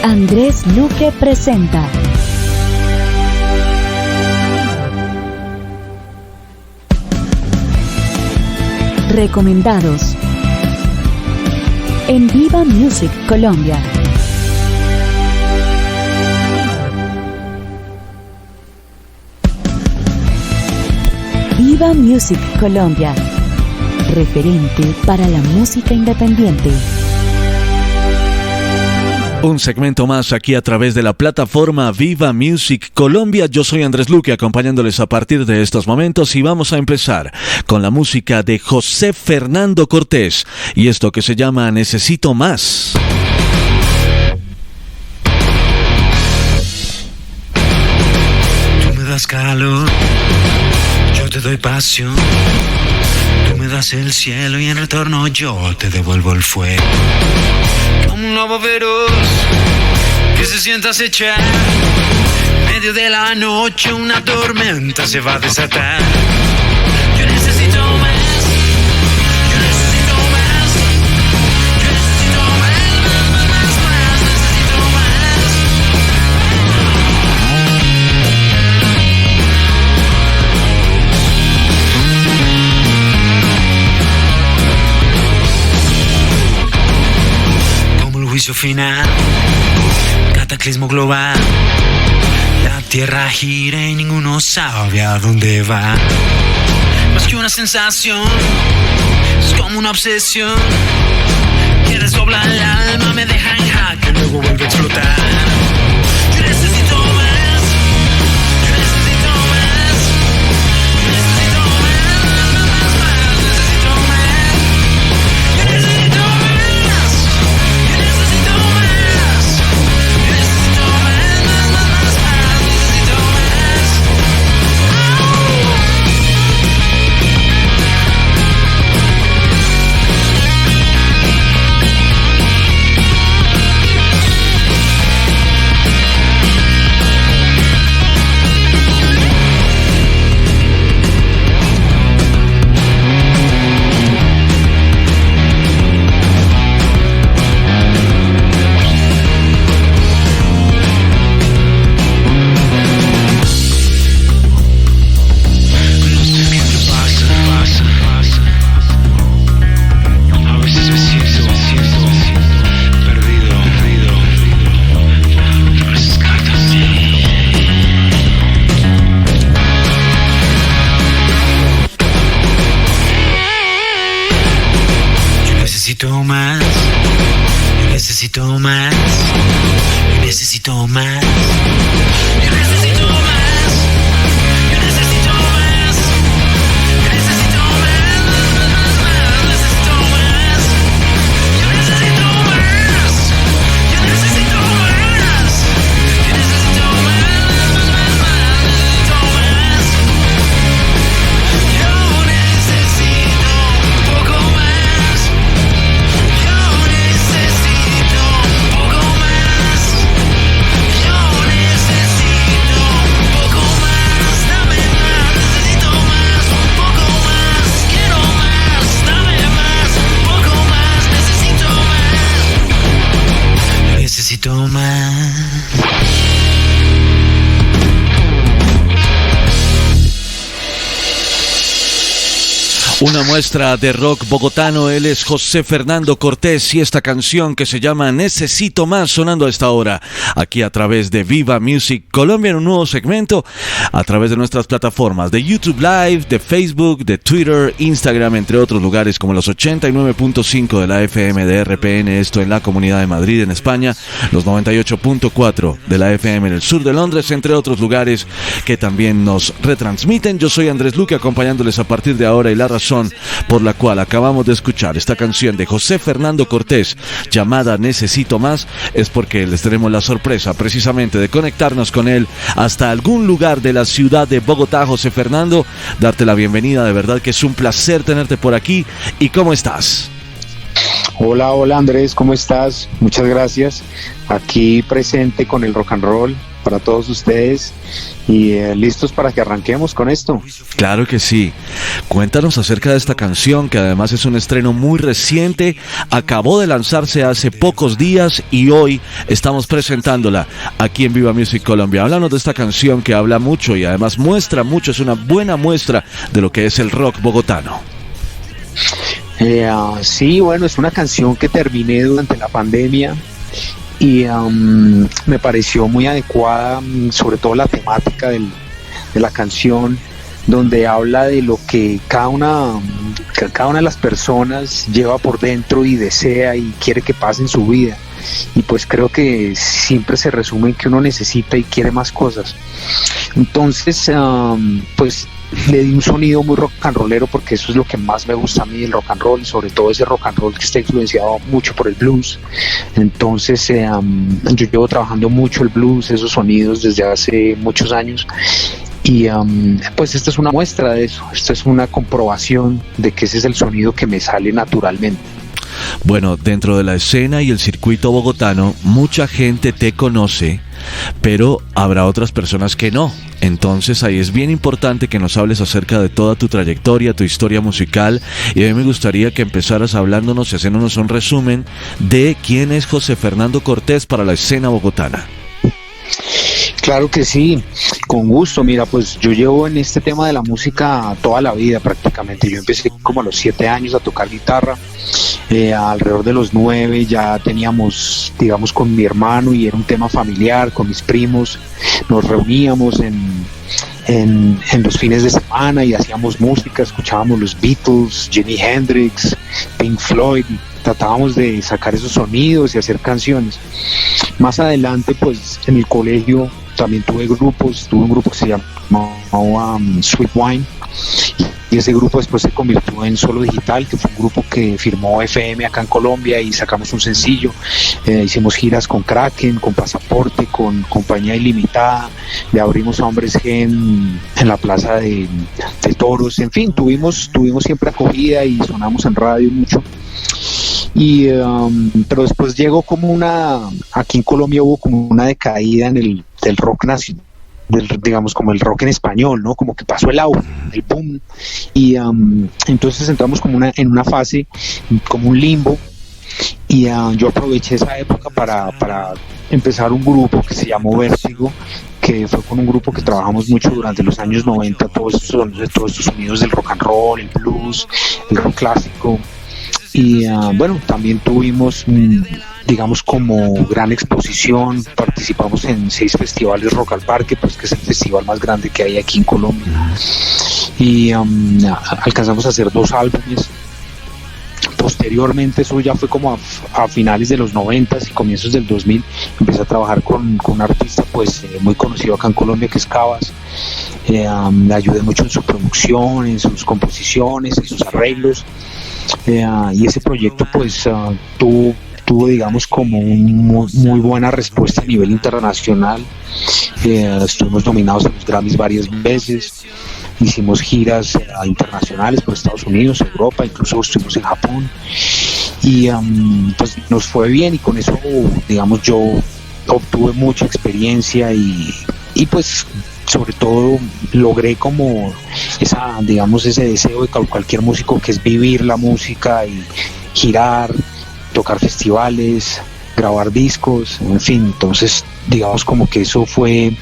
Andrés Luque presenta Recomendados en Viva Music Colombia. Viva Music Colombia, referente para la música independiente. Un segmento más aquí a través de la plataforma Viva Music Colombia. Yo soy Andrés Luque, acompañándoles a partir de estos momentos, y vamos a empezar con la música de José Fernando Cortés y esto que se llama Necesito Más. Tú me das calor, yo te doy pasión. Tú me das el cielo y en retorno yo te devuelvo el fuego. Como un lobo feroz que se sienta a acechar. En medio de la noche una tormenta se va a desatar. Yo necesito más. Yo necesito más. Yo necesito más, más. Necesito más. Juicio final, cataclismo global. La tierra gira y ninguno sabe a dónde va. Más que una sensación, es como una obsesión que desdobla el alma, me deja en jaque, luego vuelve a explotar. Yo necesito más. Yo necesito más. Yo necesito más. Necesito más. Yo necesito más. Necesito más, necesito más, necesito más, yo necesito más, yo necesito más, yo necesito más, necesito más, yo necesito más, yo necesito más, yo necesito más, necesito más, yo necesito un poco más. Necesito más. Una muestra de rock bogotano. Él es José Fernando Cortés y esta canción que se llama Necesito Más, sonando a esta hora aquí a través de Viva Music Colombia en un nuevo segmento a través de nuestras plataformas de YouTube Live, de Facebook, de Twitter, Instagram, entre otros lugares, como los 89.5 de la FM de RPN, esto en la Comunidad de Madrid en España, los 98.4 de la FM en el sur de Londres, entre otros lugares que también nos retransmiten. Yo soy Andrés Luque, acompañándoles a partir de ahora, y la razón por la cual acabamos de escuchar esta canción de José Fernando Cortés llamada Necesito Más es porque les tenemos la sorpresa precisamente de conectarnos con él hasta algún lugar de la ciudad de Bogotá. José Fernando, darte la bienvenida, de verdad que es un placer tenerte por aquí. ¿Y cómo estás? Hola, hola Andrés, ¿cómo estás? Muchas gracias. Aquí presente con el rock and roll para todos ustedes y listos para que arranquemos con esto. Claro que sí. Cuéntanos acerca de esta canción, que además es un estreno muy reciente, acabó de lanzarse hace pocos días y hoy estamos presentándola aquí en Viva Music Colombia. Háblanos de esta canción que habla mucho y además muestra mucho, es una buena muestra de lo que es el rock bogotano. Sí, bueno, es una canción que terminé durante la pandemia y me pareció muy adecuada, sobre todo la temática de la canción, donde habla de lo que cada una de las personas lleva por dentro y desea y quiere que pase en su vida. Y pues creo que siempre se resume en que uno necesita y quiere más cosas. Entonces, pues le di un sonido muy rock and rollero, porque eso es lo que más me gusta a mí del rock and roll, y sobre todo ese rock and roll que está influenciado mucho por el blues. Entonces yo llevo trabajando mucho el blues, esos sonidos desde hace muchos años, y pues esta es una muestra de eso, esta es una comprobación de que ese es el sonido que me sale naturalmente. Bueno, dentro de la escena y el circuito bogotano, mucha gente te conoce, pero habrá otras personas que no. Entonces ahí es bien importante que nos hables acerca de toda tu trayectoria, tu historia musical, y a mí me gustaría que empezaras hablándonos y haciéndonos un resumen de quién es José Fernando Cortés para la escena bogotana. Claro que sí, con gusto. Mira, pues yo llevo en este tema de la música toda la vida prácticamente. Yo empecé como a los 7 años a tocar guitarra. Alrededor de los 9 ya teníamos, digamos, con mi hermano, y era un tema familiar, con mis primos. Nos reuníamos en los fines de semana y hacíamos música, escuchábamos los Beatles, Jimi Hendrix, Pink Floyd, y tratábamos de sacar esos sonidos y hacer canciones. Más adelante, pues en el colegio también tuve un grupo que se llamaba Sweet Wine, y ese grupo después se convirtió en Solo Digital, que fue un grupo que firmó FM acá en Colombia, y sacamos un sencillo. Hicimos giras con Kraken, con Pasaporte, con Compañía Ilimitada, le abrimos a Hombres G en la plaza de Toros. En fin, tuvimos siempre acogida y sonamos en radio mucho. Y pero después llegó aquí en Colombia hubo como una decaída del rock nacional, digamos, como el rock en español, ¿no? Como que pasó el auge, el boom, y entonces entramos como en una fase, como un limbo, y yo aproveché esa época para empezar un grupo que se llamó Vértigo, que fue con un grupo que trabajamos mucho durante los años 90, todos estos sonidos del rock and roll, el blues, el rock clásico. Y bueno, también tuvimos, digamos, como gran exposición, participamos en 6 festivales Rock al Parque, pues que es el festival más grande que hay aquí en Colombia, y alcanzamos a hacer 2 álbumes. Posteriormente, eso ya fue como a finales de los 90 y comienzos del 2000, empecé a trabajar con un artista pues muy conocido acá en Colombia, que es Cabas. Le ayudé mucho en su producción, en sus composiciones, en sus arreglos. Y ese proyecto pues tuvo digamos como muy buena respuesta a nivel internacional. Estuvimos nominados a los Grammys varias veces, hicimos giras internacionales por Estados Unidos, Europa, incluso estuvimos en Japón, y pues nos fue bien, y con eso digamos yo obtuve mucha experiencia y pues sobre todo logré como ese deseo de cualquier músico, que es vivir la música y girar, tocar festivales, grabar discos, en fin. Entonces digamos como que eso fue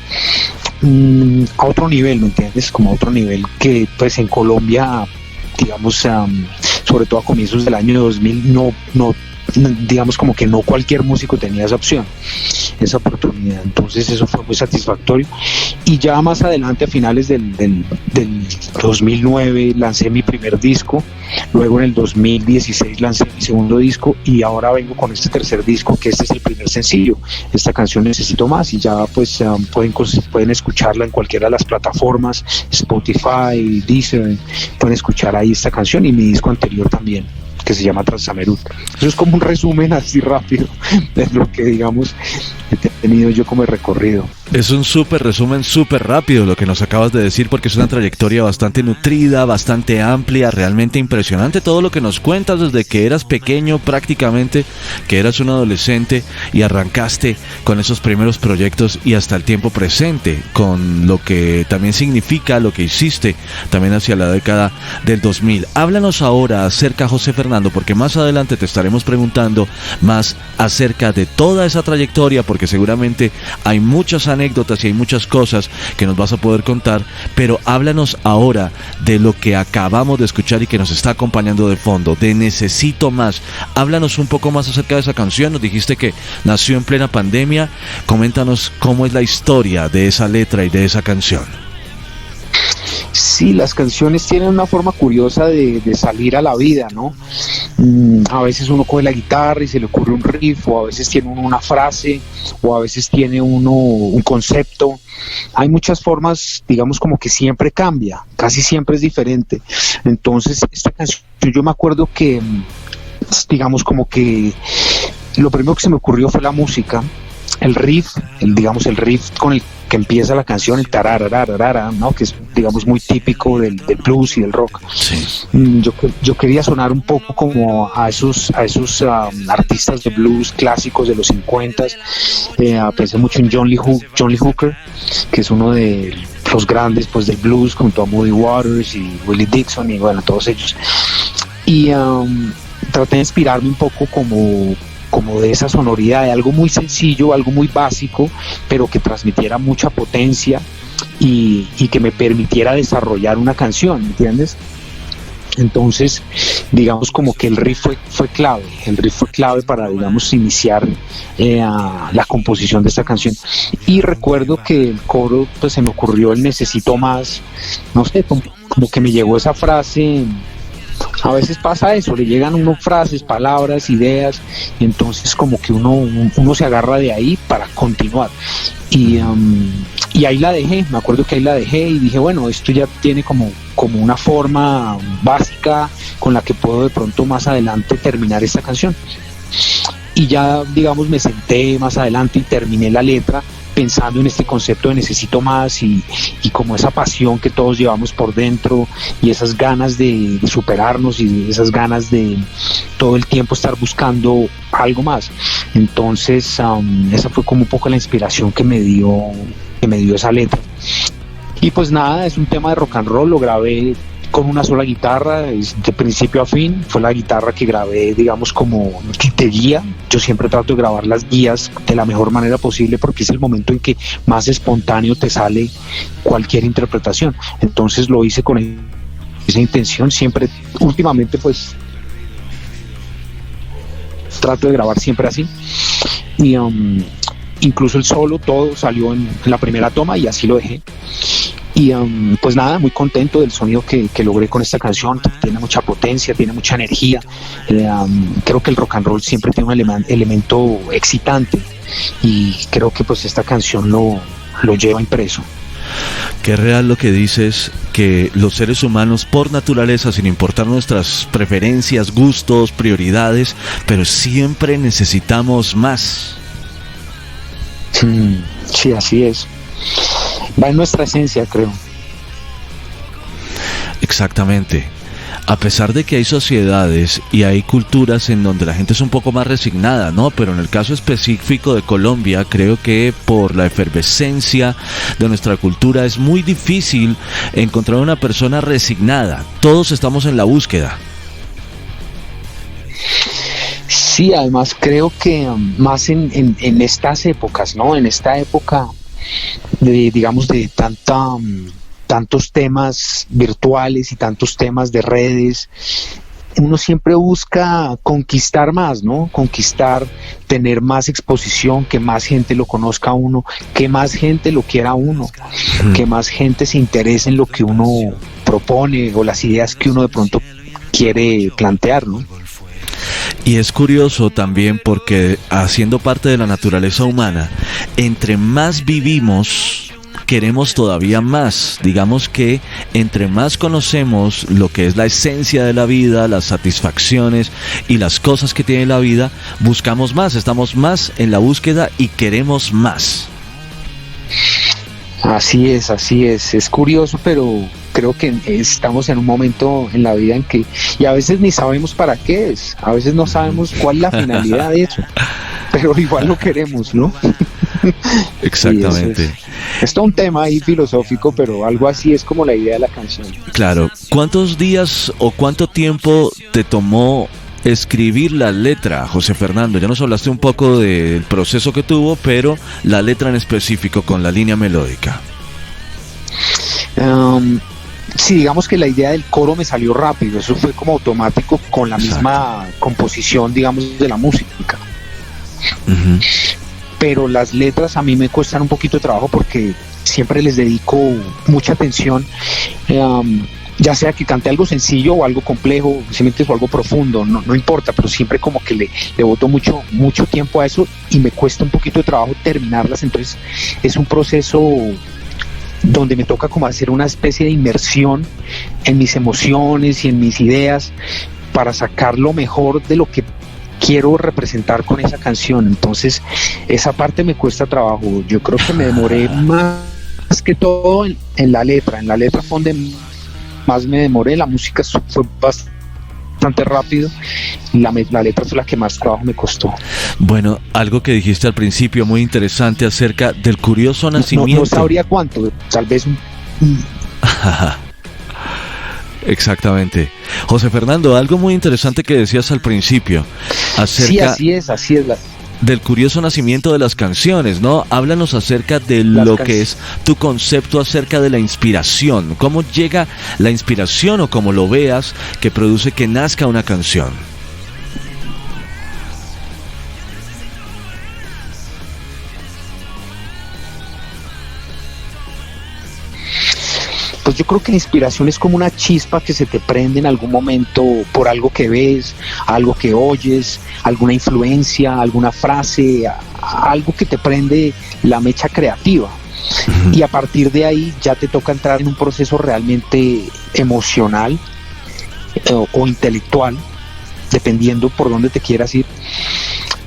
a otro nivel, ¿me entiendes? Como a otro nivel que pues en Colombia, digamos, sobre todo a comienzos del año 2000, no digamos como que no cualquier músico tenía esa opción, esa oportunidad. Entonces eso fue muy satisfactorio, y ya más adelante, a finales del 2009, lancé mi primer disco. Luego en el 2016 lancé mi segundo disco, y ahora vengo con este tercer disco, que este es el primer sencillo, esta canción Necesito Más, y ya pues pueden escucharla en cualquiera de las plataformas, Spotify, Deezer, pueden escuchar ahí esta canción, y mi disco anterior también, que se llama Transamerud. Eso es como un resumen así rápido de lo que, digamos, he tenido yo como recorrido. Es un súper resumen, súper rápido lo que nos acabas de decir, porque es una trayectoria bastante nutrida, bastante amplia, realmente impresionante todo lo que nos cuentas desde que eras pequeño prácticamente, que eras un adolescente y arrancaste con esos primeros proyectos y hasta el tiempo presente, con lo que también significa lo que hiciste también hacia la década del 2000. Háblanos ahora acerca, José Fernando, porque más adelante te estaremos preguntando más acerca de toda esa trayectoria, porque seguramente hay muchas anécdotas y hay muchas cosas que nos vas a poder contar, pero háblanos ahora de lo que acabamos de escuchar y que nos está acompañando de fondo, de Necesito Más. Háblanos un poco más acerca de esa canción. Nos dijiste que nació en plena pandemia. Coméntanos cómo es la historia de esa letra y de esa canción. Sí, las canciones tienen una forma curiosa de salir a la vida, ¿no? A veces uno coge la guitarra y se le ocurre un riff, o a veces tiene uno una frase, o a veces tiene uno un concepto. Hay muchas formas, digamos, como que siempre cambia, casi siempre es diferente. Entonces, esta canción, yo me acuerdo que, digamos, como que lo primero que se me ocurrió fue la música, el riff, el riff con el que empieza la canción, el tararararara, ¿no? Que es, digamos, muy típico del blues y del rock. Sí. Yo quería sonar un poco como a esos artistas de blues clásicos de los 50s. Pensé mucho en John Lee Hooker, que es uno de los grandes, pues, del blues, junto a Muddy Waters y Willie Dixon y bueno, todos ellos. Y traté de inspirarme un poco como de esa sonoridad, de algo muy sencillo, algo muy básico, pero que transmitiera mucha potencia y que me permitiera desarrollar una canción, ¿me entiendes? Entonces, digamos, como que el riff fue clave para, digamos, iniciar la composición de esta canción. Y recuerdo que el coro, pues, se me ocurrió el Necesito Más, no sé, como que me llegó esa frase. A veces pasa eso, le llegan uno frases, palabras, ideas, y entonces como que uno se agarra de ahí para continuar. Y ahí la dejé, me acuerdo que ahí la dejé y dije, bueno, esto ya tiene como una forma básica con la que puedo de pronto más adelante terminar esta canción. Y ya, digamos, me senté más adelante y terminé la letra pensando en este concepto de Necesito Más y como esa pasión que todos llevamos por dentro y esas ganas de superarnos y esas ganas de todo el tiempo estar buscando algo más. Entonces esa fue como un poco la inspiración que me dio esa letra. Y pues nada, es un tema de rock and roll, lo grabé con una sola guitarra, de principio a fin. Fue la guitarra que grabé, digamos, como de guía. Yo siempre trato de grabar las guías de la mejor manera posible porque es el momento en que más espontáneo te sale cualquier interpretación. Entonces lo hice con esa intención. Siempre, últimamente, pues trato de grabar siempre así. Y incluso el solo, todo salió en la primera toma y así lo dejé. Y pues nada, muy contento del sonido que logré con esta canción. Tiene mucha potencia, tiene mucha energía. Creo que el rock and roll siempre tiene un elemento excitante y creo que pues esta canción lo lleva impreso. Qué real lo que dices, que los seres humanos por naturaleza, sin importar nuestras preferencias, gustos, prioridades, pero siempre necesitamos más. Sí, así es. Va en nuestra esencia, creo. Exactamente. A pesar de que hay sociedades y hay culturas en donde la gente es un poco más resignada, ¿no? Pero en el caso específico de Colombia, creo que por la efervescencia de nuestra cultura es muy difícil encontrar una persona resignada. Todos estamos en la búsqueda. Sí, además creo que más en estas épocas, ¿no? En esta época digamos, de tantos temas virtuales y tantos temas de redes, uno siempre busca conquistar más, ¿no? Conquistar, tener más exposición, que más gente lo conozca a uno, que más gente lo quiera a uno, que más gente se interese en lo que uno propone o las ideas que uno de pronto quiere plantear, ¿no? Y es curioso también porque, haciendo parte de la naturaleza humana, entre más vivimos, queremos todavía más. Digamos que entre más conocemos lo que es la esencia de la vida, las satisfacciones y las cosas que tiene la vida, buscamos más, estamos más en la búsqueda y queremos más. Así es, así es. Es curioso, pero creo que estamos en un momento en la vida en que, y a veces ni sabemos para qué es, a veces no sabemos cuál es la finalidad de eso, pero igual lo queremos, ¿no? Exactamente. Es todo un tema ahí filosófico, pero algo así es como la idea de la canción. Claro. ¿Cuántos días o cuánto tiempo te tomó escribir la letra, José Fernando? Ya nos hablaste un poco del proceso que tuvo, pero la letra en específico con la línea melódica. Sí, digamos que la idea del coro me salió rápido, eso fue como automático con la misma composición, digamos, de la música. Uh-huh. Pero las letras a mí me cuestan un poquito de trabajo porque siempre les dedico mucha atención, ya sea que cante algo sencillo o algo complejo, simplemente o algo profundo, no importa, pero siempre como que le boto mucho tiempo a eso y me cuesta un poquito de trabajo terminarlas. Entonces es un proceso donde me toca como hacer una especie de inmersión en mis emociones y en mis ideas para sacar lo mejor de lo que quiero representar con esa canción. Entonces esa parte me cuesta trabajo. Yo creo que me demoré más que todo en la letra fue donde más me demoré. La música fue bastante rápido, la letra fue la que más trabajo me costó. Bueno, algo que dijiste al principio muy interesante acerca del curioso nacimiento. No sabría cuánto, tal vez Exactamente. José Fernando, algo muy interesante que decías al principio acerca así es del curioso nacimiento de las canciones, ¿no? Háblanos acerca de lo que es tu concepto acerca de la inspiración. ¿Cómo llega la inspiración o cómo lo veas que produce que nazca una canción? Pues yo creo que la inspiración es como una chispa que se te prende en algún momento por algo que ves, algo que oyes, alguna influencia, alguna frase, algo que te prende la mecha creativa. Uh-huh. Y a partir de ahí ya te toca entrar en un proceso realmente emocional o intelectual, dependiendo por dónde te quieras ir,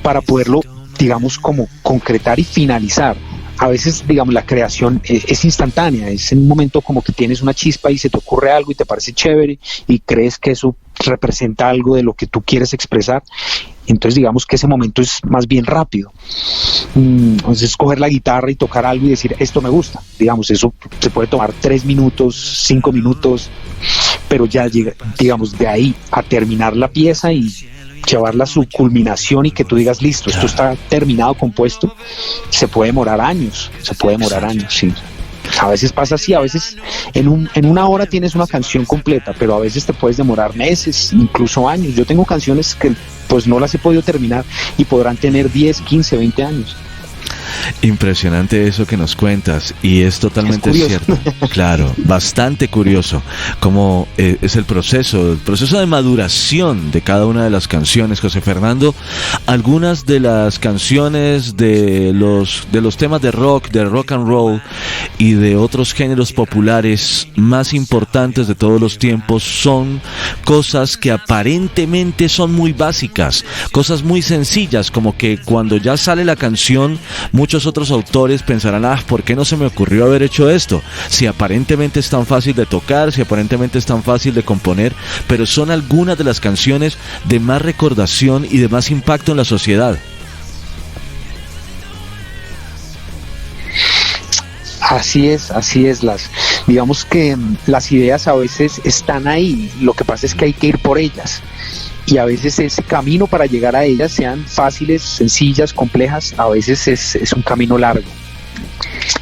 para poderlo, digamos, como concretar y finalizar. A veces, digamos, la creación es instantánea, es en un momento como que tienes una chispa y se te ocurre algo y te parece chévere y crees que eso representa algo de lo que tú quieres expresar. Entonces digamos que ese momento es más bien rápido. Entonces coger la guitarra y tocar algo y decir esto me gusta, digamos, eso se puede tomar 3 minutos, 5 minutos, pero ya llega, digamos, de ahí a terminar la pieza y llevarla a su culminación y que tú digas listo, esto está terminado, compuesto, se puede demorar años, sí. A veces pasa así, a veces en una hora tienes una canción completa, pero a veces te puedes demorar meses, incluso años. Yo tengo canciones que pues no las he podido terminar y podrán tener 10, 15, 20 años. Impresionante eso que nos cuentas y es totalmente cierto. Claro, bastante curioso cómo es el proceso de maduración de cada una de las canciones, José Fernando. Algunas de las canciones de los temas de rock and roll y de otros géneros populares más importantes de todos los tiempos son cosas que aparentemente son muy básicas, cosas muy sencillas, como que cuando ya sale la canción muchos otros autores pensarán, ¿por qué no se me ocurrió haber hecho esto? Si aparentemente es tan fácil de tocar, si aparentemente es tan fácil de componer, pero son algunas de las canciones de más recordación y de más impacto en la sociedad. Así es, digamos que las ideas a veces están ahí, lo que pasa es que hay que ir por ellas. Y a veces ese camino para llegar a ellas, sean fáciles, sencillas, complejas, a veces es un camino largo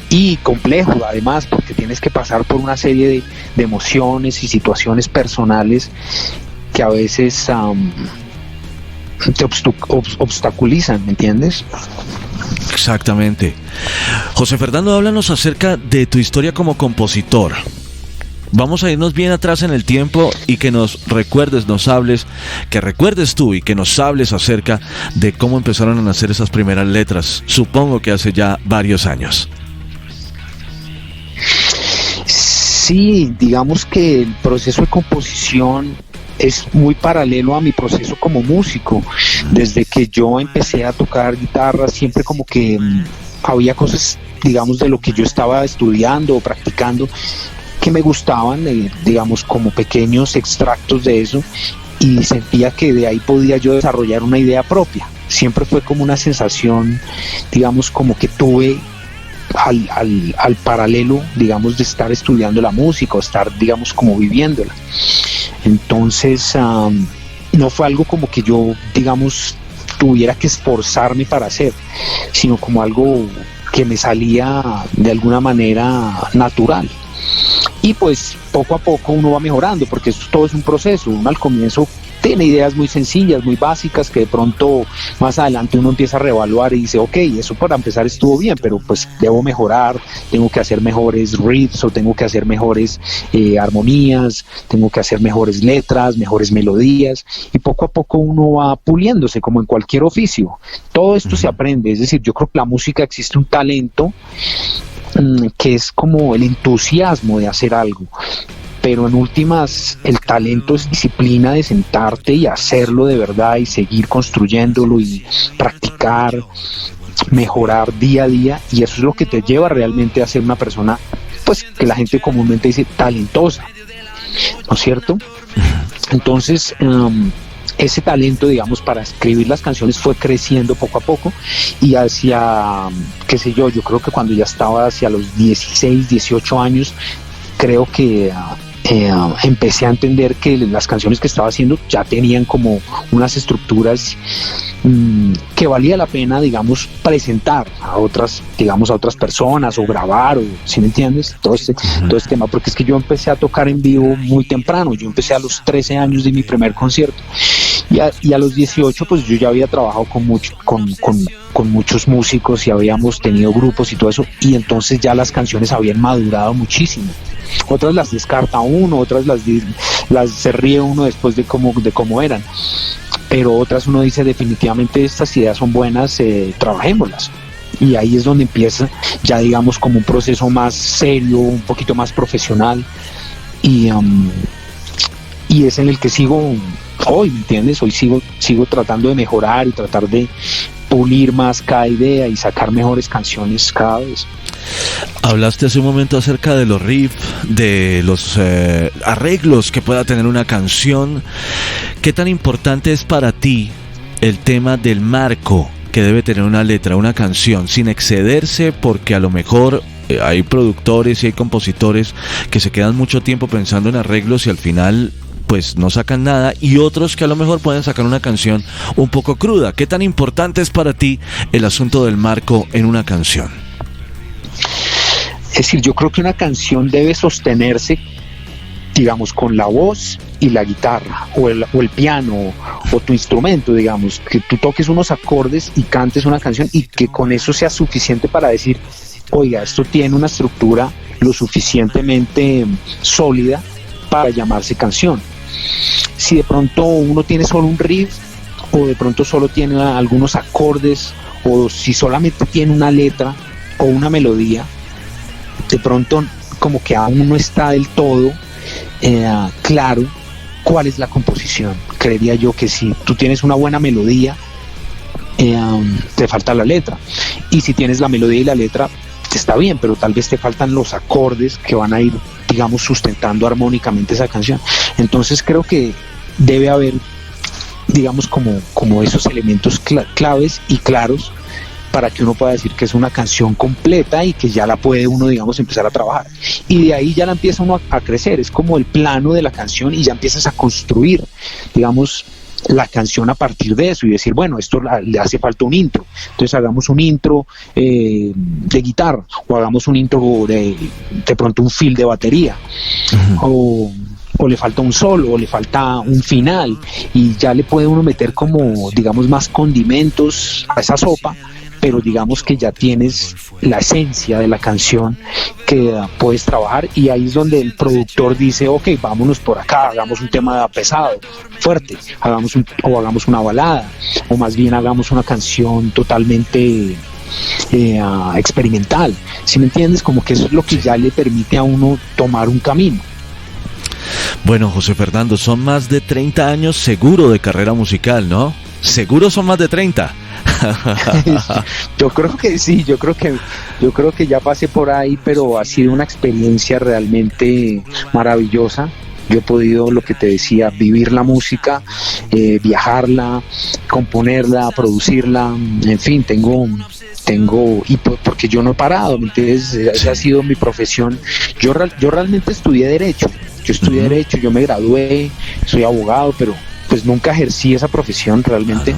y complejo además, porque tienes que pasar por una serie de emociones y situaciones personales que a veces te obstaculizan, ¿me entiendes? Exactamente. José Fernando, háblanos acerca de tu historia como compositor. Vamos a irnos bien atrás en el tiempo y que nos recuerdes, que recuerdes tú y que nos hables acerca de cómo empezaron a nacer esas primeras letras, supongo que hace ya varios años. Sí, digamos que el proceso de composición es muy paralelo a mi proceso como músico. Desde que yo empecé a tocar guitarra, siempre como que había cosas, digamos, de lo que yo estaba estudiando o practicando que me gustaban, digamos, como pequeños extractos de eso, y sentía que de ahí podía yo desarrollar una idea propia. Siempre fue como una sensación, digamos, como que tuve al paralelo, digamos, de estar estudiando la música o estar, digamos, como viviéndola. Entonces, no fue algo como que yo, digamos, tuviera que esforzarme para hacer, sino como algo que me salía de alguna manera natural. Y pues poco a poco uno va mejorando, porque esto todo es un proceso. Uno al comienzo tiene ideas muy sencillas, muy básicas, que de pronto más adelante uno empieza a reevaluar y dice, ok, eso para empezar estuvo bien, pero pues debo mejorar, tengo que hacer mejores riffs o tengo que hacer mejores armonías, tengo que hacer mejores letras, mejores melodías, y poco a poco uno va puliéndose como en cualquier oficio. Todo esto se aprende, es decir, yo creo que la música existe un talento que es como el entusiasmo de hacer algo, pero en últimas el talento es disciplina de sentarte y hacerlo de verdad y seguir construyéndolo y practicar, mejorar día a día, y eso es lo que te lleva realmente a ser una persona, pues, que la gente comúnmente dice talentosa, ¿no es cierto? Entonces ese talento, digamos, para escribir las canciones fue creciendo poco a poco, y hacia, qué sé yo creo que cuando ya estaba hacia los 16, 18 años, creo que empecé a entender que las canciones que estaba haciendo ya tenían como unas estructuras que valía la pena, digamos, presentar a otras, digamos, a otras personas, o grabar, o, ¿sí me entiendes? Todo este tema, porque es que yo empecé a tocar en vivo muy temprano. Yo empecé a los 13 años de mi primer concierto, y a los 18 pues yo ya había trabajado con muchos músicos, y habíamos tenido grupos y todo eso, y entonces ya las canciones habían madurado muchísimo. Otras las descarta uno, otras las se ríe uno después de cómo eran, pero otras uno dice, definitivamente estas ideas son buenas, trabajémoslas. Y ahí es donde empieza ya, digamos, como un proceso más serio, un poquito más profesional, y es en el que sigo hoy, ¿me entiendes? Hoy sigo tratando de mejorar y tratar de pulir más cada idea y sacar mejores canciones cada vez. Hablaste hace un momento acerca de los riffs, de los arreglos que pueda tener una canción. ¿Qué tan importante es para ti el tema del marco que debe tener una letra, una canción, sin excederse? Porque a lo mejor hay productores y hay compositores que se quedan mucho tiempo pensando en arreglos y al final pues no sacan nada, y otros que a lo mejor pueden sacar una canción un poco cruda. ¿Qué tan importante es para ti el asunto del marco en una canción? Es decir, yo creo que una canción debe sostenerse, digamos, con la voz y la guitarra, o el piano, o tu instrumento, digamos, que tú toques unos acordes y cantes una canción, y que con eso sea suficiente para decir, oiga, esto tiene una estructura lo suficientemente sólida para llamarse canción. Si de pronto uno tiene solo un riff, o de pronto solo tiene algunos acordes, o si solamente tiene una letra o una melodía, de pronto como que aún no está del todo claro cuál es la composición. Creería yo que si tú tienes una buena melodía, te falta la letra, y si tienes la melodía y la letra, está bien, pero tal vez te faltan los acordes que van a ir, digamos, sustentando armónicamente esa canción. Entonces creo que debe haber, digamos, como esos elementos claves y claros para que uno pueda decir que es una canción completa y que ya la puede uno, digamos, empezar a trabajar. Y de ahí ya la empieza uno a crecer, es como el plano de la canción, y ya empiezas a construir, digamos, la canción a partir de eso, y decir, bueno, esto le hace falta un intro, entonces hagamos un intro de guitarra, o hagamos un intro de pronto un fill de batería, o le falta un solo, o le falta un final, y ya le puede uno meter como, digamos, más condimentos a esa sopa, pero digamos que ya tienes la esencia de la canción que puedes trabajar, y ahí es donde el productor dice, ok, vámonos por acá, hagamos un tema pesado, fuerte, hagamos una balada, o más bien hagamos una canción totalmente experimental, ¿sí me entiendes? Como que eso es lo que ya le permite a uno tomar un camino. Bueno, José Fernando, son más de 30 años seguro de carrera musical, ¿no? Seguro son más de 30. Yo creo que sí, yo creo que ya pasé por ahí, pero ha sido una experiencia realmente maravillosa. Yo he podido, lo que te decía, vivir la música, viajarla, componerla, producirla, en fin, porque yo no he parado, entonces esa ha sido mi profesión. Yo realmente estudié Derecho, yo me gradué, soy abogado, pero pues nunca ejercí esa profesión realmente.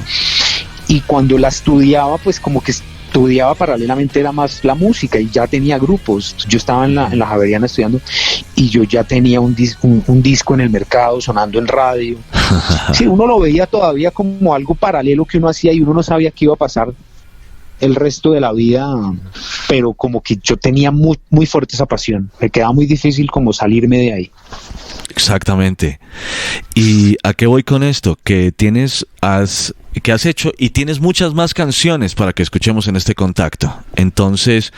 Y cuando la estudiaba, pues como que estudiaba paralelamente era más la música y ya tenía grupos. Yo estaba en la Javeriana estudiando y yo ya tenía un disco en el mercado sonando en radio. Sí, uno lo veía todavía como algo paralelo que uno hacía y uno no sabía qué iba a pasar el resto de la vida, pero como que yo tenía muy, muy fuerte esa pasión. Me quedaba muy difícil como salirme de ahí. Exactamente. ¿Y a qué voy con esto? Que has hecho y tienes muchas más canciones para que escuchemos en este contacto. Entonces,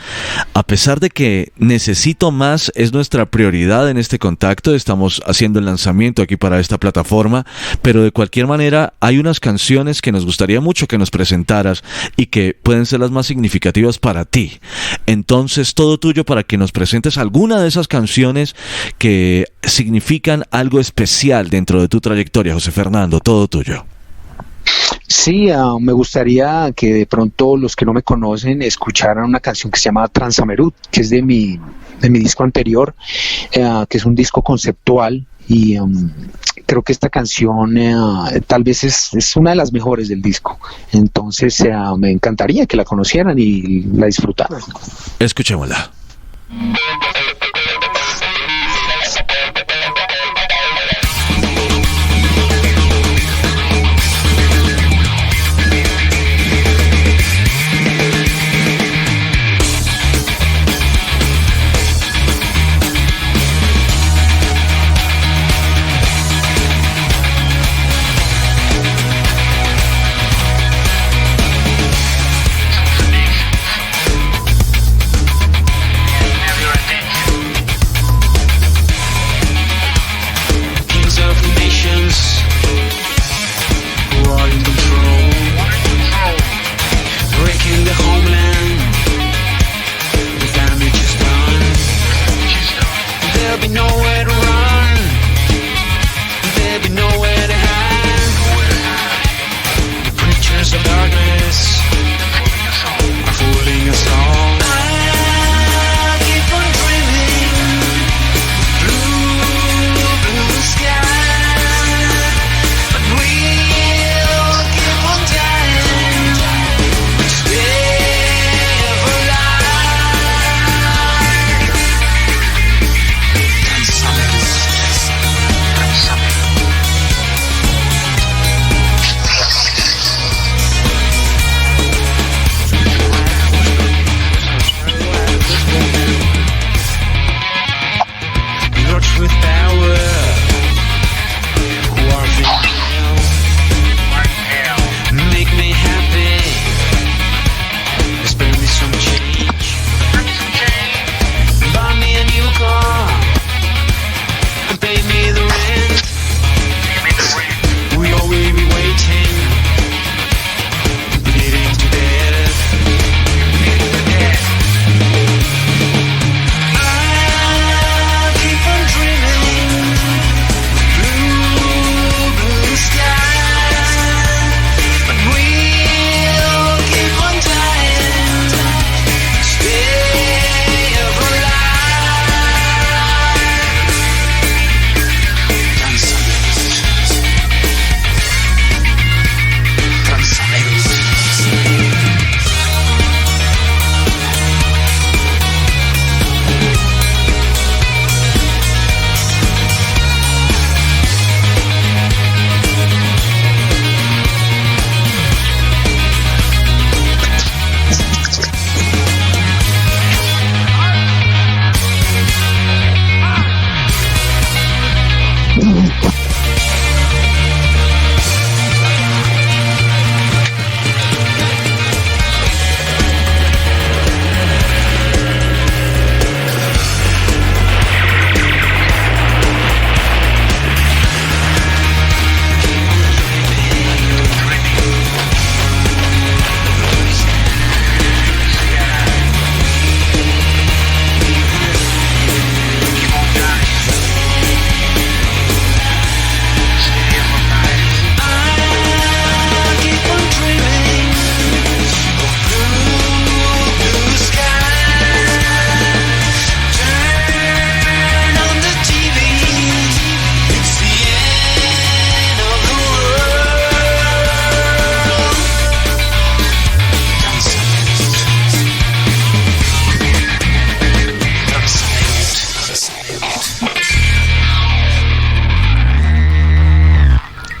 a pesar de que Necesito Más es nuestra prioridad en este contacto, estamos haciendo el lanzamiento aquí para esta plataforma, pero de cualquier manera hay unas canciones que nos gustaría mucho que nos presentaras y que pueden ser las más significativas para ti. Entonces, todo tuyo para que nos presentes alguna de esas canciones que significan algo especial dentro de tu trayectoria, José Fernando, todo tuyo. Sí, me gustaría que de pronto los que no me conocen escucharan una canción que se llama Transamerud, que es de mi disco anterior, que es un disco conceptual y creo que esta canción tal vez es una de las mejores del disco. Entonces me encantaría que la conocieran y la disfrutaran. Escuchémosla. Have you ready?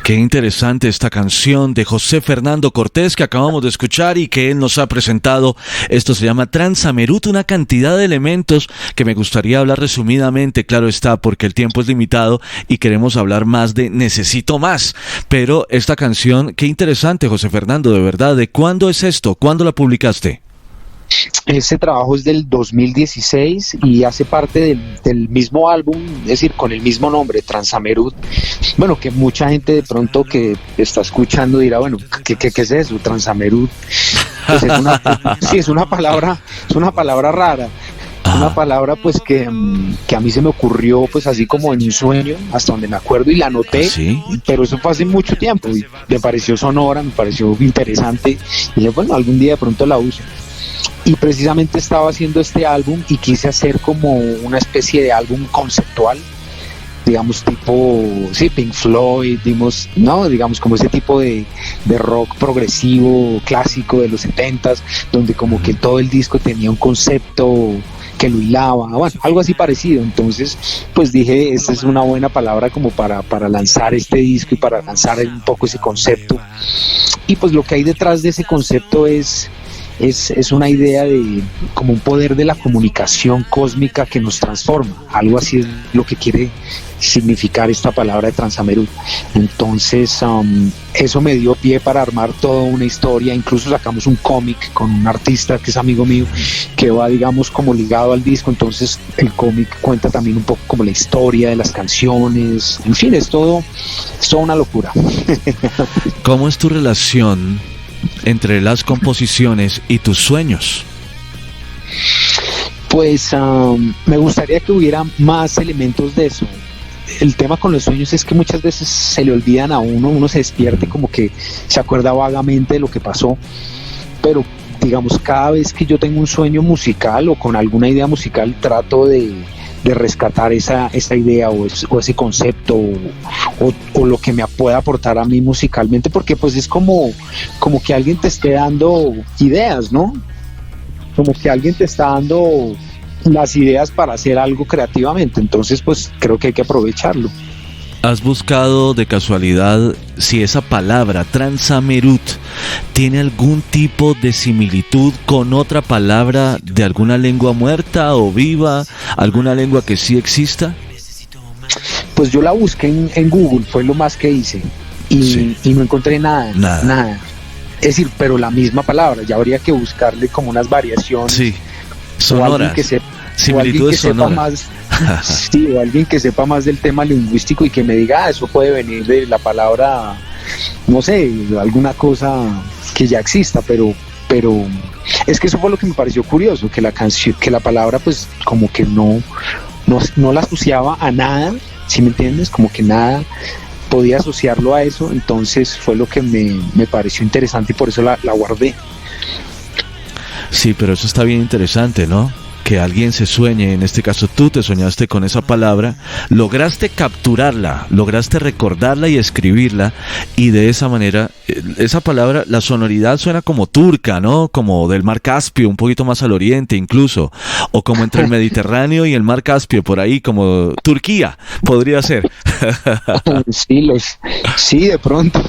Qué interesante esta canción de José Fernando Cortés que acabamos de escuchar y que él nos ha presentado. Esto se llama Transamerut, una cantidad de elementos que me gustaría hablar resumidamente, claro está, porque el tiempo es limitado y queremos hablar más de Necesito Más. Pero esta canción, qué interesante, José Fernando, de verdad. ¿De cuándo es esto? ¿Cuándo la publicaste? Ese trabajo es del 2016 y hace parte del mismo álbum, es decir, con el mismo nombre, Transamerut. Bueno, que mucha gente de pronto que está escuchando dirá, bueno, ¿qué es eso? Transamerut. Pues sí, es una palabra rara. Es una palabra pues que a mí se me ocurrió pues así como en un sueño, hasta donde me acuerdo, y la anoté. ¿Sí? Pero eso fue hace mucho tiempo y me pareció sonora, me pareció interesante y dije, bueno, algún día de pronto la uso. Y precisamente estaba haciendo este álbum y quise hacer como una especie de álbum conceptual, digamos tipo, sí, Pink Floyd, digamos como ese tipo de rock progresivo, clásico de los 70s, donde como que todo el disco tenía un concepto que lo hilaba, bueno, algo así parecido. Entonces pues dije, esta es una buena palabra como para lanzar este disco y para lanzar un poco ese concepto. Y pues lo que hay detrás de ese concepto es una idea de como un poder de la comunicación cósmica que nos transforma, algo así es lo que quiere significar esta palabra de Transamerut. Entonces eso me dio pie para armar toda una historia, incluso sacamos un cómic con un artista que es amigo mío, que va digamos como ligado al disco. Entonces el cómic cuenta también un poco como la historia de las canciones, en fin, es todo una locura. ¿Cómo es tu relación entre las composiciones y tus sueños? Pues me gustaría que hubiera más elementos de eso. El tema con los sueños es que muchas veces se le olvidan a uno se despierta y como que se acuerda vagamente de lo que pasó, pero digamos cada vez que yo tengo un sueño musical o con alguna idea musical trato de rescatar esa idea o ese concepto o lo que me pueda aportar a mí musicalmente, porque pues es como que alguien te esté dando ideas, ¿no? Como que alguien te está dando las ideas para hacer algo creativamente. Entonces pues creo que hay que aprovecharlo. ¿Has buscado de casualidad si esa palabra Transamerut tiene algún tipo de similitud con otra palabra de alguna lengua muerta o viva, alguna lengua que sí exista? Pues yo la busqué en Google, fue lo más que hice y no encontré nada. Es decir, pero la misma palabra, ya habría que buscarle como unas variaciones. Sí, sonoras. Similitudes sonoras. Sí, o alguien que sepa más del tema lingüístico y que me diga, eso puede venir de la palabra, no sé, alguna cosa que ya exista, pero es que eso fue lo que me pareció curioso, que la canción, que la palabra pues como que no la asociaba a nada, ¿sí me entiendes? Como que nada podía asociarlo a eso. Entonces fue lo que me pareció interesante y por eso la guardé. Sí, pero eso está bien interesante, ¿no? Que alguien se sueñe, en este caso tú te soñaste con esa palabra, lograste capturarla, lograste recordarla y escribirla, y de esa manera, esa palabra, la sonoridad suena como turca, ¿no? Como del mar Caspio, un poquito más al oriente incluso, o como entre el Mediterráneo y el mar Caspio, por ahí, como Turquía, podría ser. Sí, de pronto.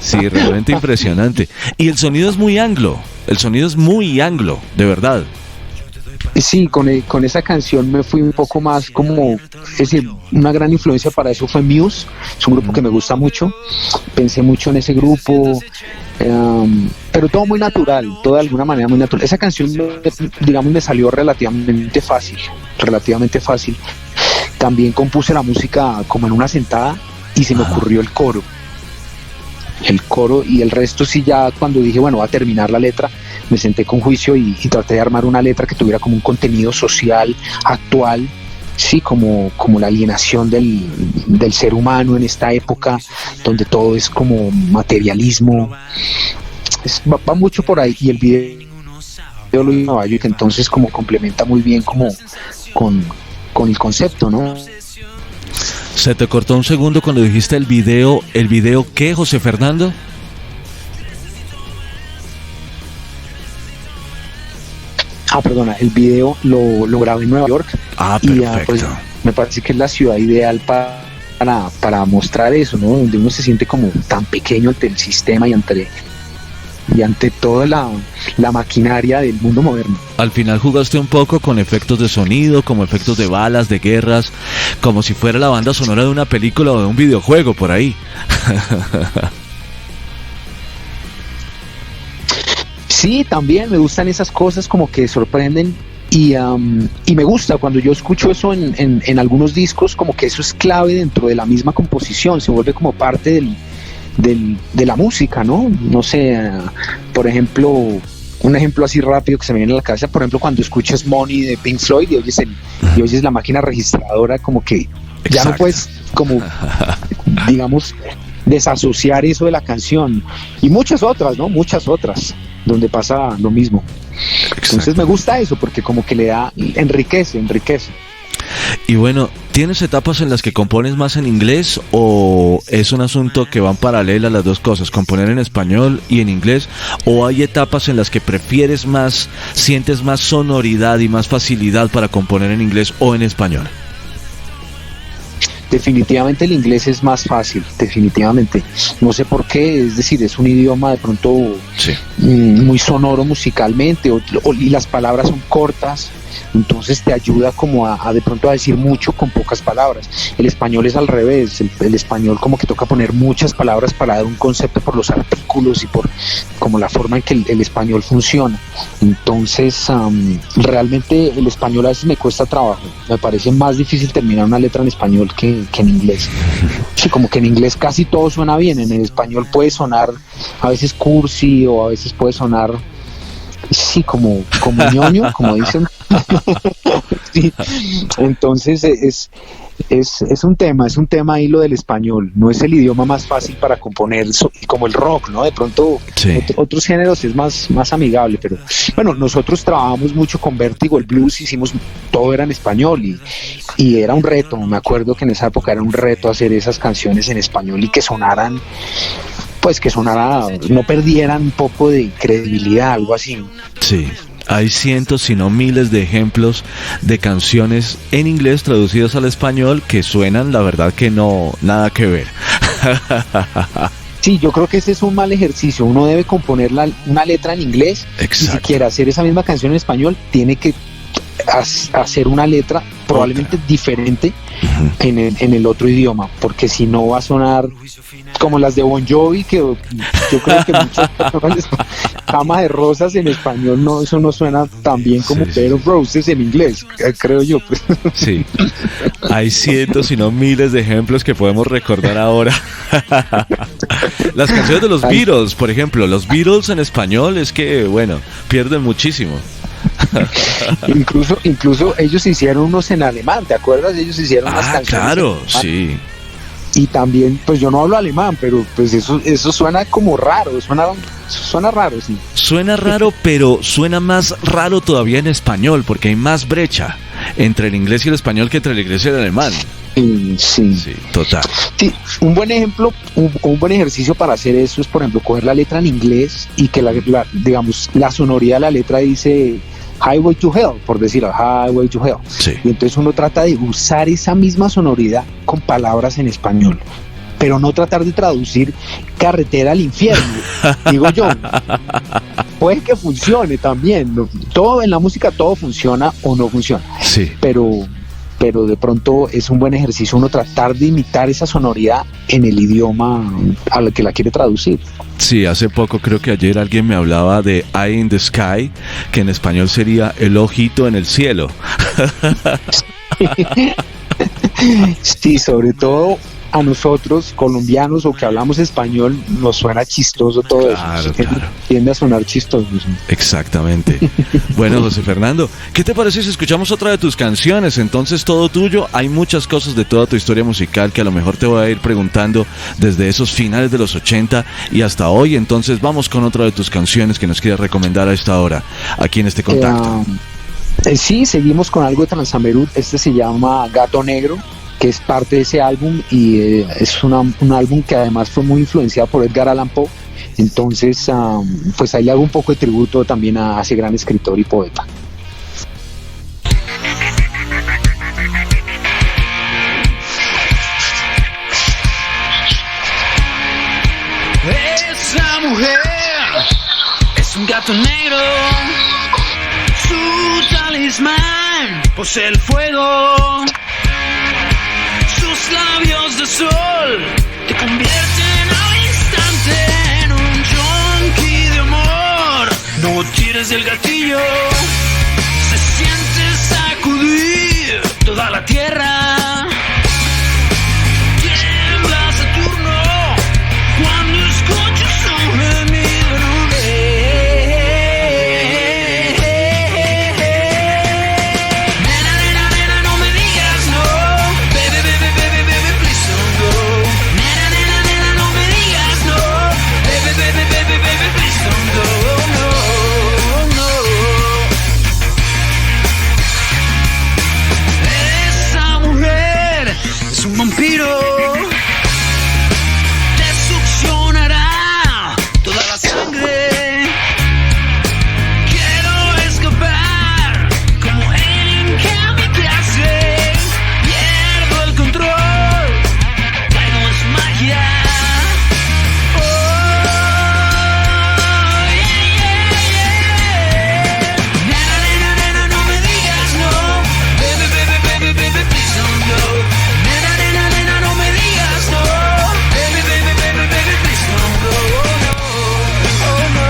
Sí, realmente impresionante. Y el sonido es muy anglo, de verdad. Sí, con esa canción me fui un poco más como, es decir, una gran influencia para eso fue Muse, es un grupo que me gusta mucho, pensé mucho en ese grupo, pero todo muy natural, todo de alguna manera muy natural. Esa canción, digamos, me salió relativamente fácil. También compuse la música como en una sentada y se me ocurrió el coro y el resto sí, ya cuando dije, bueno, voy a terminar la letra, me senté con juicio y traté de armar una letra que tuviera como un contenido social, actual, sí, como la alienación del ser humano en esta época donde todo es como materialismo, va mucho por ahí. Y el video lo hizo Caballo, que entonces como complementa muy bien como con el concepto, ¿no? Se te cortó un segundo cuando dijiste el video ¿qué, José Fernando? Perdona, el video lo grabé en Nueva York. Perfecto. Pues, me parece que es la ciudad ideal para para mostrar eso, ¿no? Donde uno se siente como tan pequeño ante el sistema y ante toda la maquinaria del mundo moderno. Al final jugaste un poco con efectos de sonido, como efectos de balas, de guerras, como si fuera la banda sonora de una película o de un videojuego por ahí. Sí, también me gustan esas cosas como que sorprenden y me gusta cuando yo escucho eso en algunos discos, como que eso es clave dentro de la misma composición, se vuelve como parte de la música, ¿no? No sé, por ejemplo, un ejemplo así rápido que se me viene a la cabeza, por ejemplo, cuando escuchas Money de Pink Floyd y oyes la máquina registradora, como que ya no puedes, como, digamos, desasociar eso de la canción. Y muchas otras, ¿no? Muchas otras, donde pasa lo mismo. Entonces me gusta eso, porque como que le da, enriquece. Y bueno, ¿tienes etapas en las que compones más en inglés o es un asunto que van paralelas las dos cosas, componer en español y en inglés? ¿O hay etapas en las que prefieres más, sientes más sonoridad y más facilidad para componer en inglés o en español? Definitivamente el inglés es más fácil, definitivamente. No sé por qué, es decir, es un idioma de pronto muy sonoro musicalmente y las palabras son cortas, entonces te ayuda como a de pronto a decir mucho con pocas palabras. El español es al revés, el español como que toca poner muchas palabras para dar un concepto por los artículos y por como la forma en que el español funciona. Entonces realmente el español a veces me cuesta trabajo, me parece más difícil terminar una letra en español que en inglés. Sí, como que en inglés casi todo suena bien, en el español puede sonar a veces cursi o a veces puede sonar sí, como ñoño, como dicen. Sí. Entonces es un tema ahí lo del español, no es el idioma más fácil para componer, como el rock, ¿no? De pronto otros géneros es más amigable, pero bueno, nosotros trabajamos mucho con Vértigo, el blues, todo era en español y era un reto, me acuerdo que en esa época era un reto hacer esas canciones en español y que sonaran, no perdieran un poco de credibilidad, algo así. Sí. Hay cientos, si no miles de ejemplos de canciones en inglés traducidas al español que suenan, la verdad que no, nada que ver. Sí, yo creo que ese es un mal ejercicio. Uno debe componer una letra en inglés. Exacto. Y si quiere hacer esa misma canción en español, tiene que hacer una letra probablemente diferente en el otro idioma, porque si no va a sonar como las de Bon Jovi, que yo creo que muchas personas Cama de Rosas en español, no, eso no suena tan bien como Bed of Roses en inglés, creo yo, pues. Sí, hay cientos si no miles de ejemplos que podemos recordar ahora. Las canciones de los Beatles, por ejemplo, los Beatles en español es que, bueno, pierden muchísimo. incluso ellos hicieron unos en alemán, ¿te acuerdas? Ellos hicieron unas canciones. Claro, sí. Y también, pues yo no hablo alemán, pero pues eso suena como raro, suena raro, sí. Suena raro, pero suena más raro todavía en español, porque hay más brecha entre el inglés y el español que entre el inglés y el alemán. Sí, total. Sí, un buen ejemplo, un buen ejercicio para hacer eso es, por ejemplo, coger la letra en inglés y que digamos, la sonoridad de la letra dice Highway to Hell, por decirlo, Highway to Hell. Sí. Y entonces uno trata de usar esa misma sonoridad con palabras en español, pero no tratar de traducir carretera al infierno, digo yo. Puede que funcione también, todo en la música, todo funciona o no funciona. Sí. Pero de pronto es un buen ejercicio uno tratar de imitar esa sonoridad en el idioma al que la quiere traducir. Sí, hace poco, creo que ayer alguien me hablaba de Eye in the Sky, que en español sería el ojito en el cielo. Sí, sobre todo a nosotros, colombianos o que hablamos español, nos suena chistoso todo eso. Claro. Tiende a sonar chistoso. Exactamente. Bueno, José Fernando, ¿qué te parece si escuchamos otra de tus canciones? Entonces, todo tuyo. Hay muchas cosas de toda tu historia musical que a lo mejor te voy a ir preguntando desde esos finales de los 80 y hasta hoy. Entonces, vamos con otra de tus canciones que nos quieras recomendar a esta hora, aquí en este contacto. Sí, seguimos con algo de Transamerud. Este se llama Gato Negro, que es parte de ese álbum y es un álbum que además fue muy influenciado por Edgar Allan Poe. Entonces, pues ahí le hago un poco de tributo también a ese gran escritor y poeta. gato negro, su talismán posee el fuego. Sus labios de sol te convierten al instante en un junkie de amor. No tires del gatillo, se siente sacudir toda la tierra. Tiembla Saturno cuando escuchas un gemido en un Nena, nena, nena, no me digas no. Baby, baby, baby, baby, please don't go. Nena, nena, nena, no me digas no. Baby, baby, baby, baby, please don't go. No, no. Esa mujer es un vampiro. Te succionará toda la sangre. Quiero escapar como en kamikaze. Pierdo el control, caigo en magia. Oh, yeah, yeah, yeah. Nena, nena, nena, no me digas no. Baby, baby, baby, baby, please don't go. Nena, nena, nena, no me digas no. Baby, baby, baby, baby, please don't go. Oh no, oh no.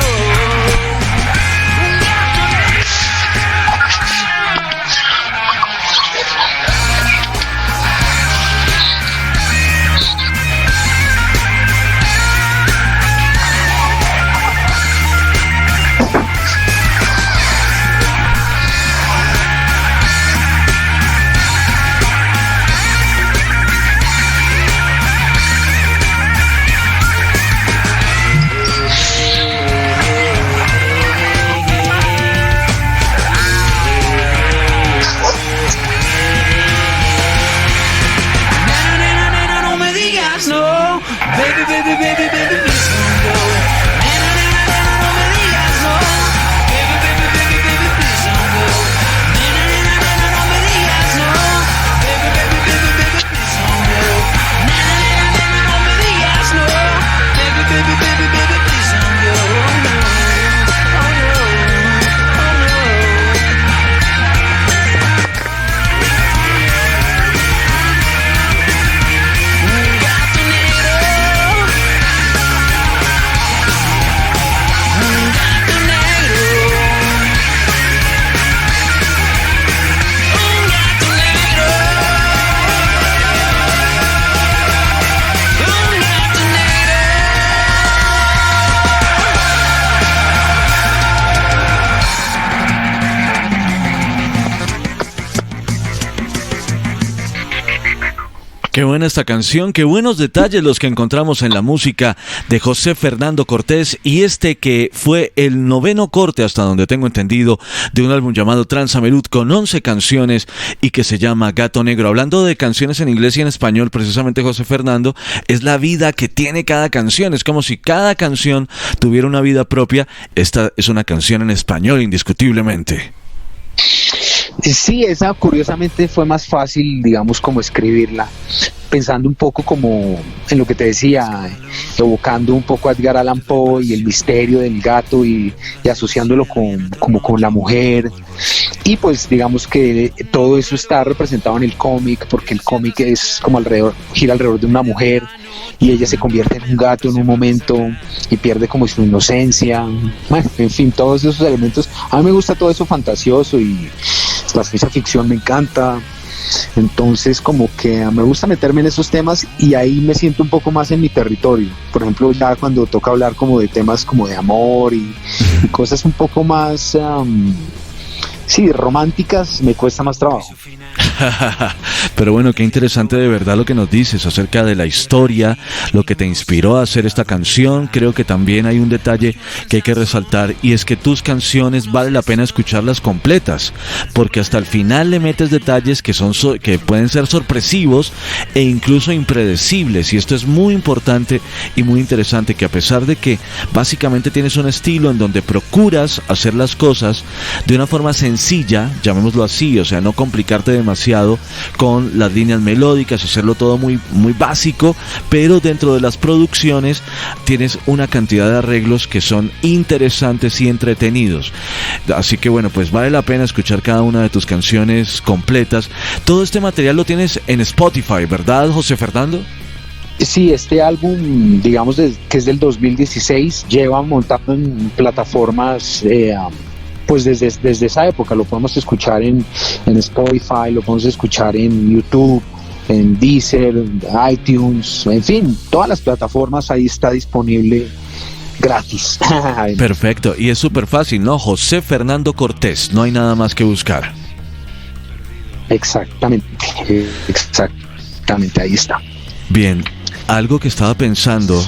Nena, nena, nena, no me digas no. Baby, baby, baby, baby, please don't go. Nena, nena, nena, no me digas no. Baby, baby, baby, baby, please don't go. Nena, nena, nena, no me digas no. Baby, baby, baby, baby, please don't go. Nena, nena, nena, no me digas no. Baby, baby, baby, baby, please don't go. Oh no, oh no, oh no. Un gato negro, un gato negro, un gato negro, un gato negro. Qué buena esta canción, qué buenos detalles los que encontramos en la música de José Fernando Cortés, y este que fue el 9º corte, hasta donde tengo entendido, de un álbum llamado Transamerud con 11 canciones y que se llama Gato Negro. Hablando de canciones en inglés y en español, precisamente José Fernando, es la vida que tiene cada canción, es como si cada canción tuviera una vida propia. Esta es una canción en español indiscutiblemente. Sí, esa curiosamente fue más fácil, digamos, como escribirla, pensando un poco como en lo que te decía, evocando un poco a Edgar Allan Poe y el misterio del gato y asociándolo como con la mujer. Y pues digamos que todo eso está representado en el cómic, porque el cómic es como gira alrededor de una mujer y ella se convierte en un gato en un momento y pierde como su inocencia. Bueno, en fin, todos esos elementos. A mí me gusta todo eso fantasioso y la ciencia ficción me encanta. Entonces como que me gusta meterme en esos temas y ahí me siento un poco más en mi territorio. Por ejemplo, ya cuando toca hablar como de temas como de amor y cosas un poco más románticas, me cuesta más trabajo. Pero bueno, qué interesante de verdad lo que nos dices acerca de la historia, lo que te inspiró a hacer esta canción. Creo que también hay un detalle que hay que resaltar, y es que tus canciones vale la pena escucharlas completas, porque hasta el final le metes detalles que que pueden ser sorpresivos e incluso impredecibles, y esto es muy importante y muy interesante, que a pesar de que básicamente tienes un estilo en donde procuras hacer las cosas de una forma sencilla, llamémoslo así, o sea, no complicarte demasiado con son las líneas melódicas, hacerlo todo muy, muy básico, pero dentro de las producciones tienes una cantidad de arreglos que son interesantes y entretenidos. Así que bueno, pues vale la pena escuchar cada una de tus canciones completas. Todo este material lo tienes en Spotify, ¿verdad, José Fernando? Sí, este álbum, digamos que es del 2016, lleva montado en plataformas, pues desde esa época. Lo podemos escuchar en Spotify, lo podemos escuchar en YouTube, en Deezer, iTunes, en fin, todas las plataformas, ahí está disponible gratis. Perfecto, y es súper fácil, ¿no? José Fernando Cortés, no hay nada más que buscar. Exactamente, ahí está. Bien, algo que estaba pensando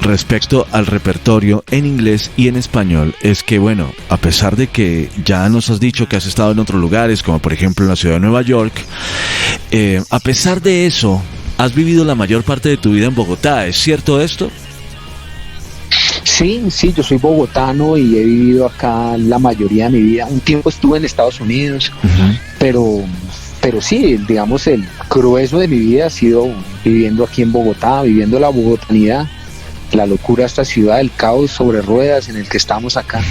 respecto al repertorio en inglés y en español es que, bueno, a pesar de que ya nos has dicho que has estado en otros lugares, como por ejemplo en la ciudad de Nueva York, a pesar de eso, has vivido la mayor parte de tu vida en Bogotá, ¿es cierto esto? Sí, yo soy bogotano y he vivido acá la mayoría de mi vida. Un tiempo estuve en Estados Unidos, pero sí, digamos, el grueso de mi vida ha sido viviendo aquí en Bogotá, viviendo la bogotanidad, la locura de esta ciudad, el caos sobre ruedas en el que estamos acá.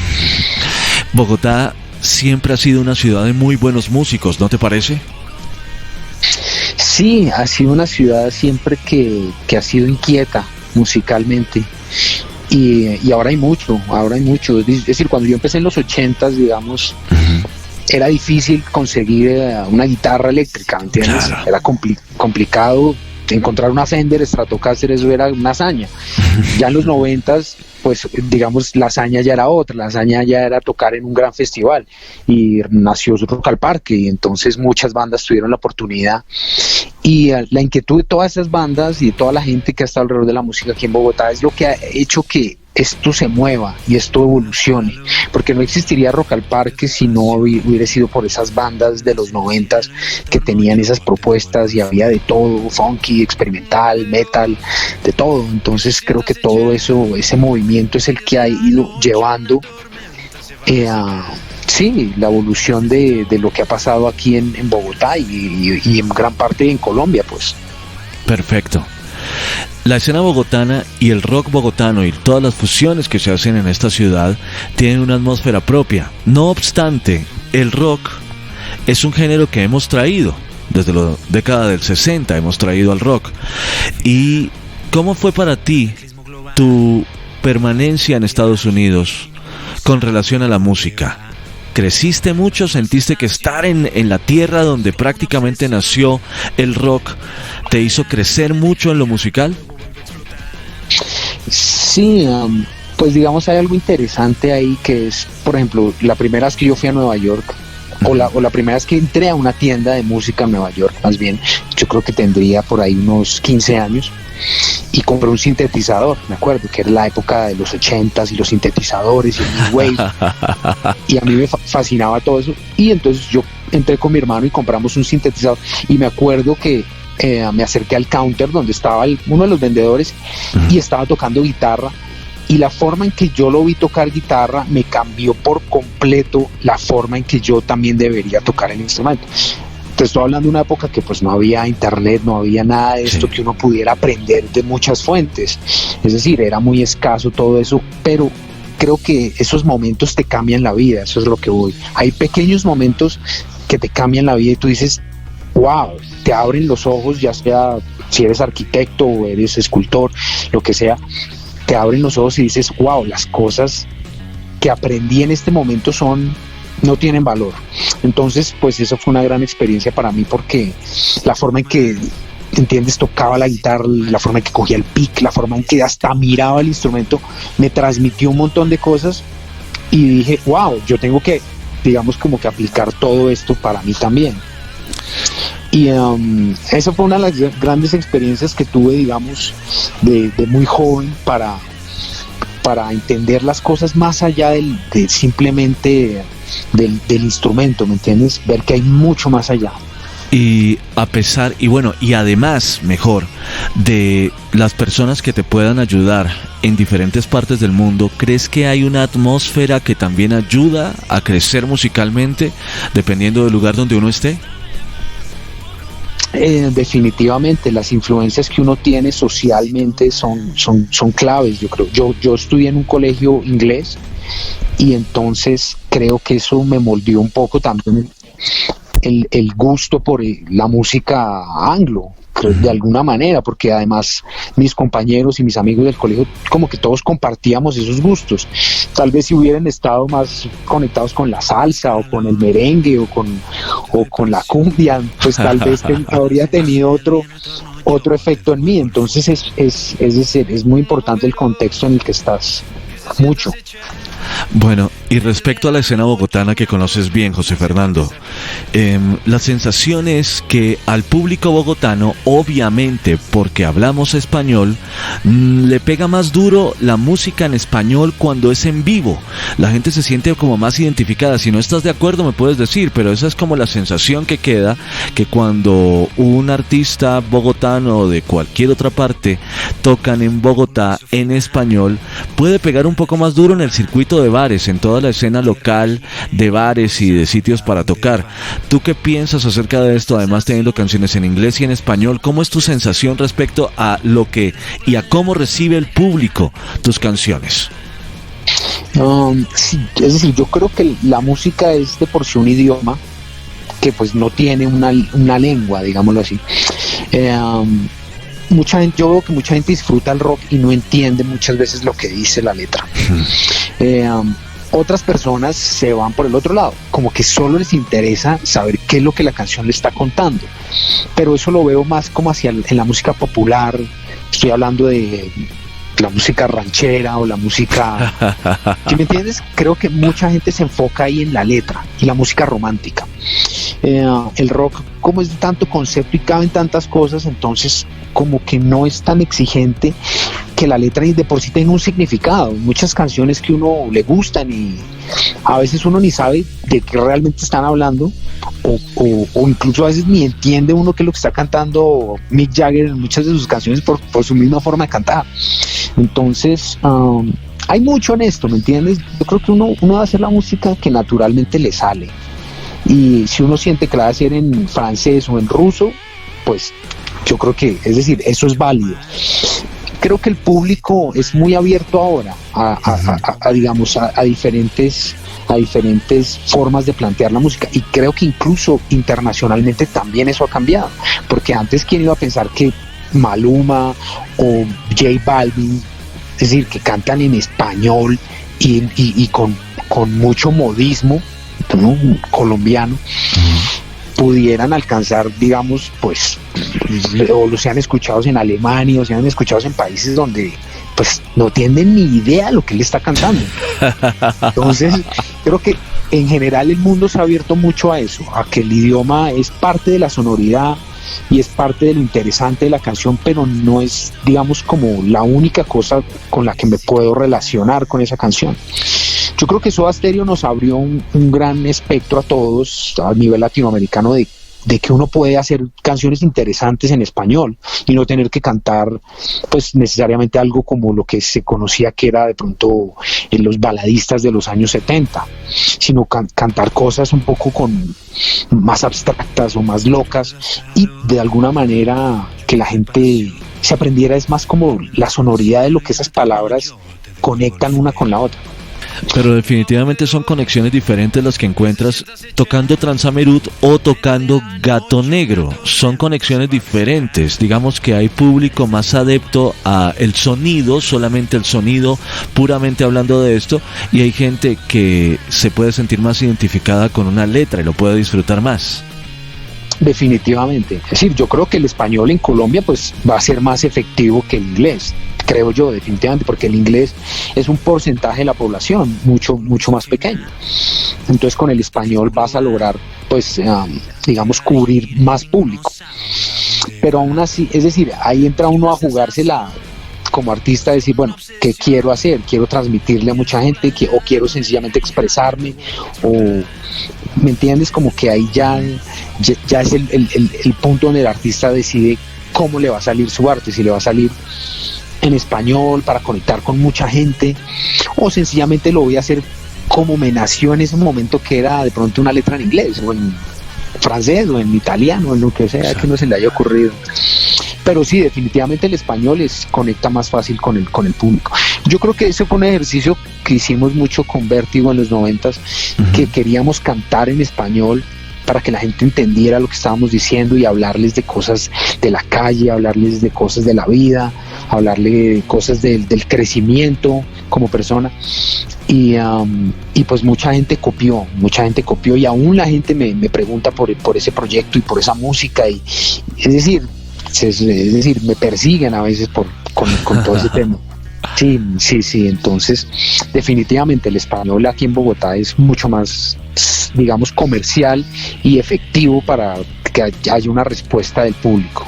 Bogotá siempre ha sido una ciudad de muy buenos músicos, ¿no te parece? Sí, ha sido una ciudad siempre que ha sido inquieta musicalmente. Y ahora hay mucho. Es decir, cuando yo empecé en los 80s, digamos, era difícil conseguir una guitarra eléctrica, ¿me entiendes? Claro. Era complicado encontrar una Fender Stratocaster, eso era una hazaña. Ya en los 90s, pues digamos, la hazaña ya era otra, la hazaña ya era tocar en un gran festival, y nació Rock al Parque, y entonces muchas bandas tuvieron la oportunidad, y la inquietud de todas esas bandas y de toda la gente que ha estado alrededor de la música aquí en Bogotá es lo que ha hecho que esto se mueva y esto evolucione, porque no existiría Rock al Parque si no hubiera sido por esas bandas de los 90s que tenían esas propuestas, y había de todo, funky, experimental, metal, de todo. Entonces creo que todo eso, ese movimiento es el que ha ido llevando sí, la evolución de lo que ha pasado aquí en Bogotá y en gran parte en Colombia, pues. Perfecto. La escena bogotana y el rock bogotano y todas las fusiones que se hacen en esta ciudad tienen una atmósfera propia. No obstante, el rock es un género que hemos traído desde la década del 60, hemos traído al rock. ¿Y cómo fue para ti tu permanencia en Estados Unidos con relación a la música? ¿Creciste mucho? ¿Sentiste que estar en la tierra donde prácticamente nació el rock te hizo crecer mucho en lo musical? Sí, pues digamos hay algo interesante ahí, que es, por ejemplo, la primera vez que yo fui a Nueva York, o la primera vez que entré a una tienda de música en Nueva York, más bien, yo creo que tendría por ahí unos 15 años, y compré un sintetizador, me acuerdo que era la época de los 80s y los sintetizadores y el New Wave, y a mí me fascinaba todo eso, y entonces yo entré con mi hermano y compramos un sintetizador, y me acuerdo que me acerqué al counter donde estaba uno de los vendedores y estaba tocando guitarra, y la forma en que yo lo vi tocar guitarra me cambió por completo la forma en que yo también debería tocar el instrumento. Te estoy hablando de una época que pues no había internet, no había nada de esto que uno pudiera aprender de muchas fuentes, es decir, era muy escaso todo eso, pero creo que esos momentos te cambian la vida, eso es lo que voy. Hay pequeños momentos que te cambian la vida y tú dices, wow, te abren los ojos, ya sea si eres arquitecto o eres escultor, lo que sea, te abren los ojos y dices, wow, las cosas que aprendí en este momento no tienen valor. Entonces, pues eso fue una gran experiencia para mí, porque la forma en que, ¿entiendes?, tocaba la guitarra, la forma en que cogía el pick, la forma en que hasta miraba el instrumento, me transmitió un montón de cosas, y dije, wow, yo tengo que, digamos, como que aplicar todo esto para mí también. Y esa fue una de las grandes experiencias que tuve, digamos, de muy joven, para entender las cosas más allá de simplemente del instrumento, ¿me entiendes? Ver que hay mucho más allá. Y a pesar, y además, mejor, de las personas que te puedan ayudar en diferentes partes del mundo, ¿crees que hay una atmósfera que también ayuda a crecer musicalmente, dependiendo del lugar donde uno esté? Definitivamente las influencias que uno tiene socialmente son claves, yo creo. Yo estudié en un colegio inglés y entonces creo que eso me moldeó un poco también el gusto por la música anglo, creo, de alguna manera, porque además mis compañeros y mis amigos del colegio como que todos compartíamos esos gustos. Tal vez si hubieran estado más conectados con la salsa o con el merengue o con la cumbia, pues tal vez habría tenido otro efecto en mí. Entonces es muy importante el contexto en el que estás, mucho. Bueno, y respecto a la escena bogotana que conoces bien, José Fernando, la sensación es que al público bogotano, obviamente porque hablamos español, le pega más duro la música en español cuando es en vivo. La gente se siente como más identificada. Si no estás de acuerdo me puedes decir, pero esa es como la sensación que queda, que cuando un artista bogotano o de cualquier otra parte tocan en Bogotá en español, puede pegar un poco más duro en el circuito de bares, en toda la escena local de bares y de sitios para tocar. ¿Tú qué piensas acerca de esto? Además, teniendo canciones en inglés y en español, ¿cómo es tu sensación respecto a lo que y a cómo recibe el público tus canciones? Sí, es decir, yo creo que la música es de por sí un idioma que pues no tiene una lengua, digámoslo así. Yo veo que mucha gente disfruta el rock y no entiende muchas veces lo que dice la letra. Otras personas se van por el otro lado, como que solo les interesa saber qué es lo que la canción le está contando, pero eso lo veo más como en la música popular. Estoy hablando de la música ranchera o la música, ¿sí me entiendes? Creo que mucha gente se enfoca ahí en la letra y la música romántica. El rock, como es de tanto concepto y caben tantas cosas, entonces como que no es tan exigente que la letra de por sí tenga un significado. Muchas canciones que uno le gustan y a veces uno ni sabe de qué realmente están hablando, o incluso a veces ni entiende uno qué es lo que está cantando Mick Jagger en muchas de sus canciones por su misma forma de cantar. Entonces hay mucho en esto, ¿me entiendes? Yo creo que uno va a hacer la música que naturalmente le sale, y si uno siente que la va a hacer en francés o en ruso, pues yo creo que, es decir, eso es válido. Creo que el público es muy abierto ahora a diferentes formas de plantear la música, y creo que incluso internacionalmente también eso ha cambiado, porque antes quién iba a pensar que Maluma o J Balvin, es decir, que cantan en español y con mucho modismo, ¿no?, colombiano, pudieran alcanzar, digamos, pues, o los sean escuchados en Alemania, o sean escuchados en países donde pues no tienen ni idea de lo que él está cantando. Entonces creo que en general el mundo se ha abierto mucho a eso, a que el idioma es parte de la sonoridad y es parte de lo interesante de la canción, pero no es, digamos, como la única cosa con la que me puedo relacionar con esa canción. Yo creo que Soda Stereo nos abrió un gran espectro a todos a nivel latinoamericano de que uno puede hacer canciones interesantes en español y no tener que cantar pues necesariamente algo como lo que se conocía que era de pronto en los baladistas de los años 70, sino cantar cosas un poco más abstractas o más locas, y de alguna manera que la gente se aprendiera es más como la sonoridad de lo que esas palabras conectan una con la otra. Pero definitivamente son conexiones diferentes las que encuentras tocando Transamerud o tocando Gato Negro. Son conexiones diferentes. Digamos que hay público más adepto a el sonido, solamente el sonido, puramente hablando de esto, y hay gente que se puede sentir más identificada con una letra y lo puede disfrutar más. Definitivamente. Es decir, yo creo que el español en Colombia pues va a ser más efectivo que el inglés, creo yo, definitivamente, porque el inglés es un porcentaje de la población mucho más pequeño. Entonces con el español vas a lograr pues digamos cubrir más público, pero aún así, es decir, ahí entra uno a jugársela como artista, decir, bueno, ¿qué quiero hacer? ¿Quiero transmitirle a mucha gente o quiero sencillamente expresarme? O, ¿me entiendes? Como que ahí ya es el punto donde el artista decide cómo le va a salir su arte, si le va a salir en español para conectar con mucha gente, o sencillamente lo voy a hacer como me nació en ese momento, que era de pronto una letra en inglés francés o en italiano, en lo que sea que no se le haya ocurrido. Pero sí, definitivamente el español conecta más fácil con el público. Yo creo que ese fue un ejercicio que hicimos mucho con Vértigo en los 90s, que queríamos cantar en español para que la gente entendiera lo que estábamos diciendo y hablarles de cosas de la calle, hablarles de cosas de la vida, hablarle de cosas del crecimiento como persona. Y pues mucha gente copió y aún la gente me pregunta por ese proyecto y por esa música, y es decir, me persiguen a veces con todo ese tema. Sí, entonces definitivamente el español aquí en Bogotá es mucho más, digamos, comercial y efectivo para que haya una respuesta del público.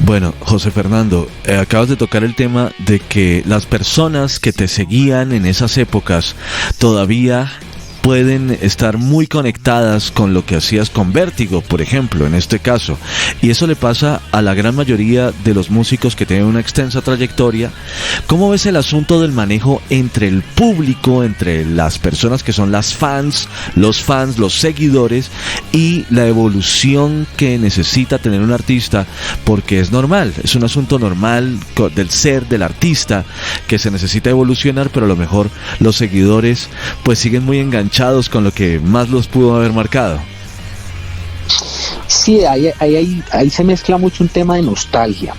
Bueno, José Fernando, acabas de tocar el tema de que las personas que te seguían en esas épocas todavía pueden estar muy conectadas con lo que hacías con Vértigo, por ejemplo, en este caso. Y eso le pasa a la gran mayoría de los músicos que tienen una extensa trayectoria. ¿Cómo ves el asunto del manejo entre el público, entre las personas que son los fans, los seguidores, y la evolución que necesita tener un artista? Porque es normal, es un asunto normal del ser del artista, que se necesita evolucionar, pero a lo mejor los seguidores pues siguen muy enganchados con lo que más los pudo haber marcado. Sí, ahí se mezcla mucho un tema de nostalgia.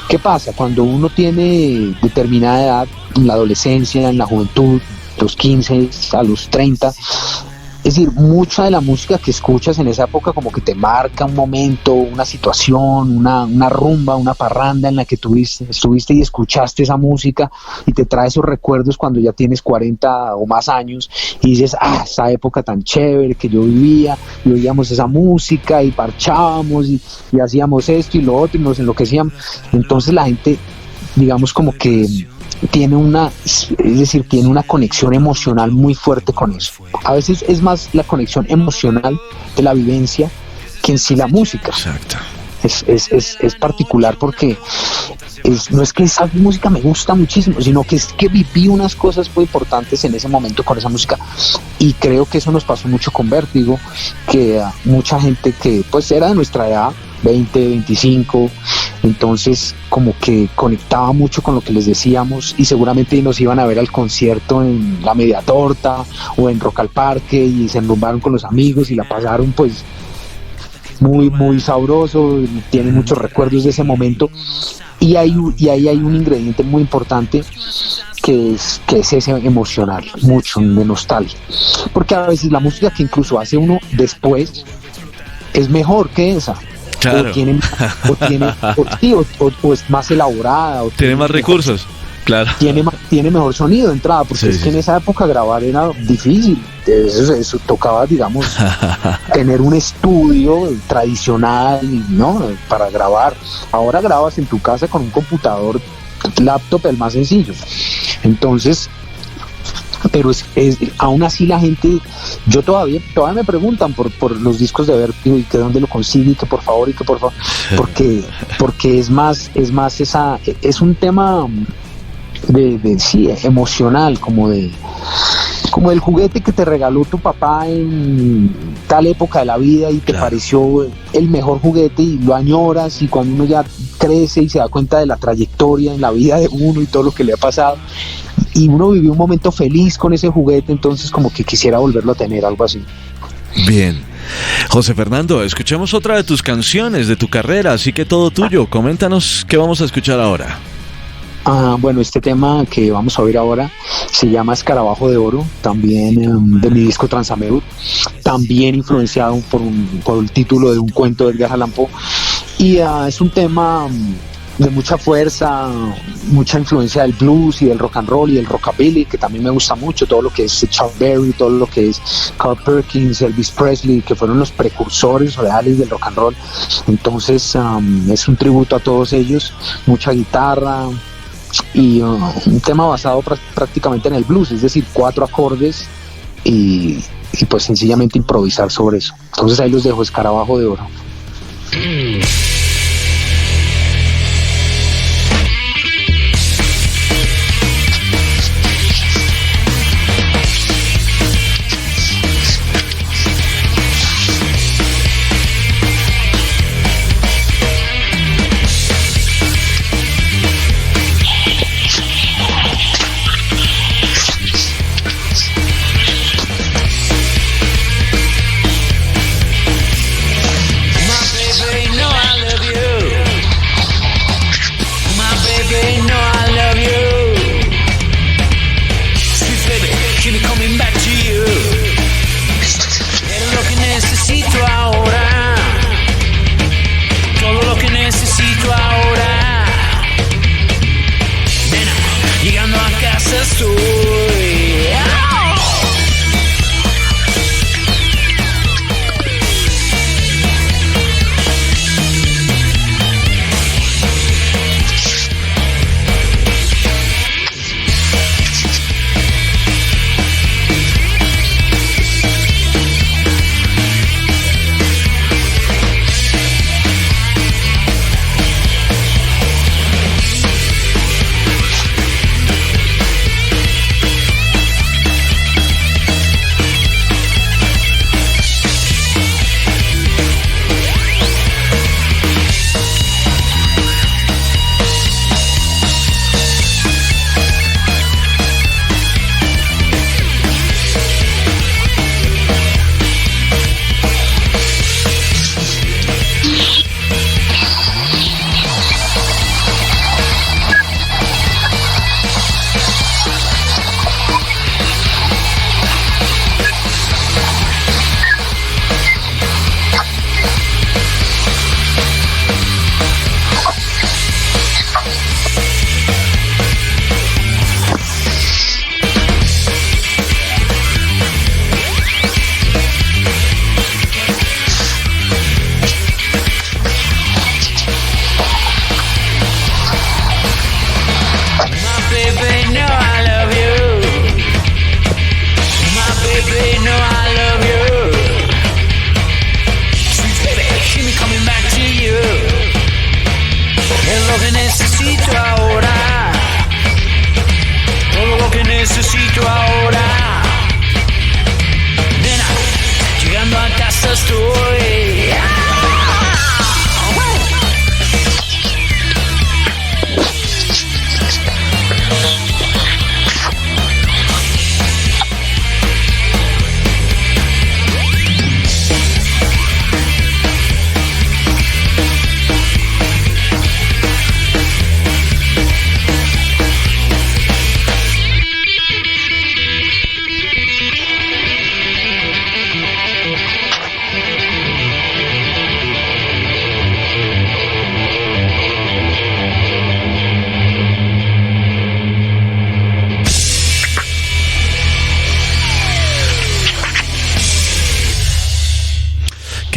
¿Qué pasa? Cuando uno tiene determinada edad, en la adolescencia, en la juventud, los 15 a los 30, es decir, mucha de la música que escuchas en esa época como que te marca un momento, una situación, una rumba, una parranda en la que estuviste y escuchaste esa música, y te trae esos recuerdos cuando ya tienes 40 o más años y dices, esa época tan chévere que yo vivía, y oíamos esa música y parchábamos y hacíamos esto y lo otro y nos enloquecíamos. Entonces la gente, digamos, como que tiene una conexión emocional muy fuerte con eso. A veces es más la conexión emocional de la vivencia que en sí la música. Exacto. Es particular porque no es que esa música me gusta muchísimo, sino que es que viví unas cosas muy importantes en ese momento con esa música, y creo que eso nos pasó mucho con Vértigo, que mucha gente que pues era de nuestra edad, 20, 25, entonces como que conectaba mucho con lo que les decíamos, y seguramente nos iban a ver al concierto en La Media Torta o en Rock al Parque y se enrumbaron con los amigos y la pasaron pues muy, muy sabroso, tienen muchos recuerdos de ese momento, y ahí hay un ingrediente muy importante que es ese emocional, mucho de nostalgia, porque a veces la música que incluso hace uno después es mejor que esa. Claro. O es más elaborada, o tiene más recursos, claro. Tiene mejor sonido de entrada, porque es que en esa época grabar era difícil. Eso tocaba, digamos, tener un estudio tradicional, ¿no?, para grabar. Ahora grabas en tu casa con un computador, laptop, el más sencillo. Entonces, pero aún así la gente, yo todavía me preguntan por los discos de Vértigo y que dónde lo consigue, y que por favor, porque es más es un tema de emocional, como el juguete que te regaló tu papá en tal época de la vida y te pareció el mejor juguete y lo añoras, y cuando uno ya crece y se da cuenta de la trayectoria en la vida de uno y todo lo que le ha pasado, y uno vivió un momento feliz con ese juguete, entonces como que quisiera volverlo a tener, algo así. Bien. José Fernando, escuchemos otra de tus canciones de tu carrera, así que todo tuyo. Coméntanos qué vamos a escuchar ahora. Bueno, este tema que vamos a oír ahora se llama Escarabajo de Oro, también de mi disco Transameric, también influenciado por el título de un cuento de Edgar Allan Poe, y es un tema de mucha fuerza, mucha influencia del blues y del rock and roll y del rockabilly, que también me gusta mucho, todo lo que es Chuck Berry, todo lo que es Carl Perkins, Elvis Presley, que fueron los precursores reales del rock and roll. Entonces es un tributo a todos ellos, mucha guitarra, y un tema basado prácticamente en el blues, es decir, 4 acordes y pues sencillamente improvisar sobre eso. Entonces ahí los dejo, Escarabajo de Oro.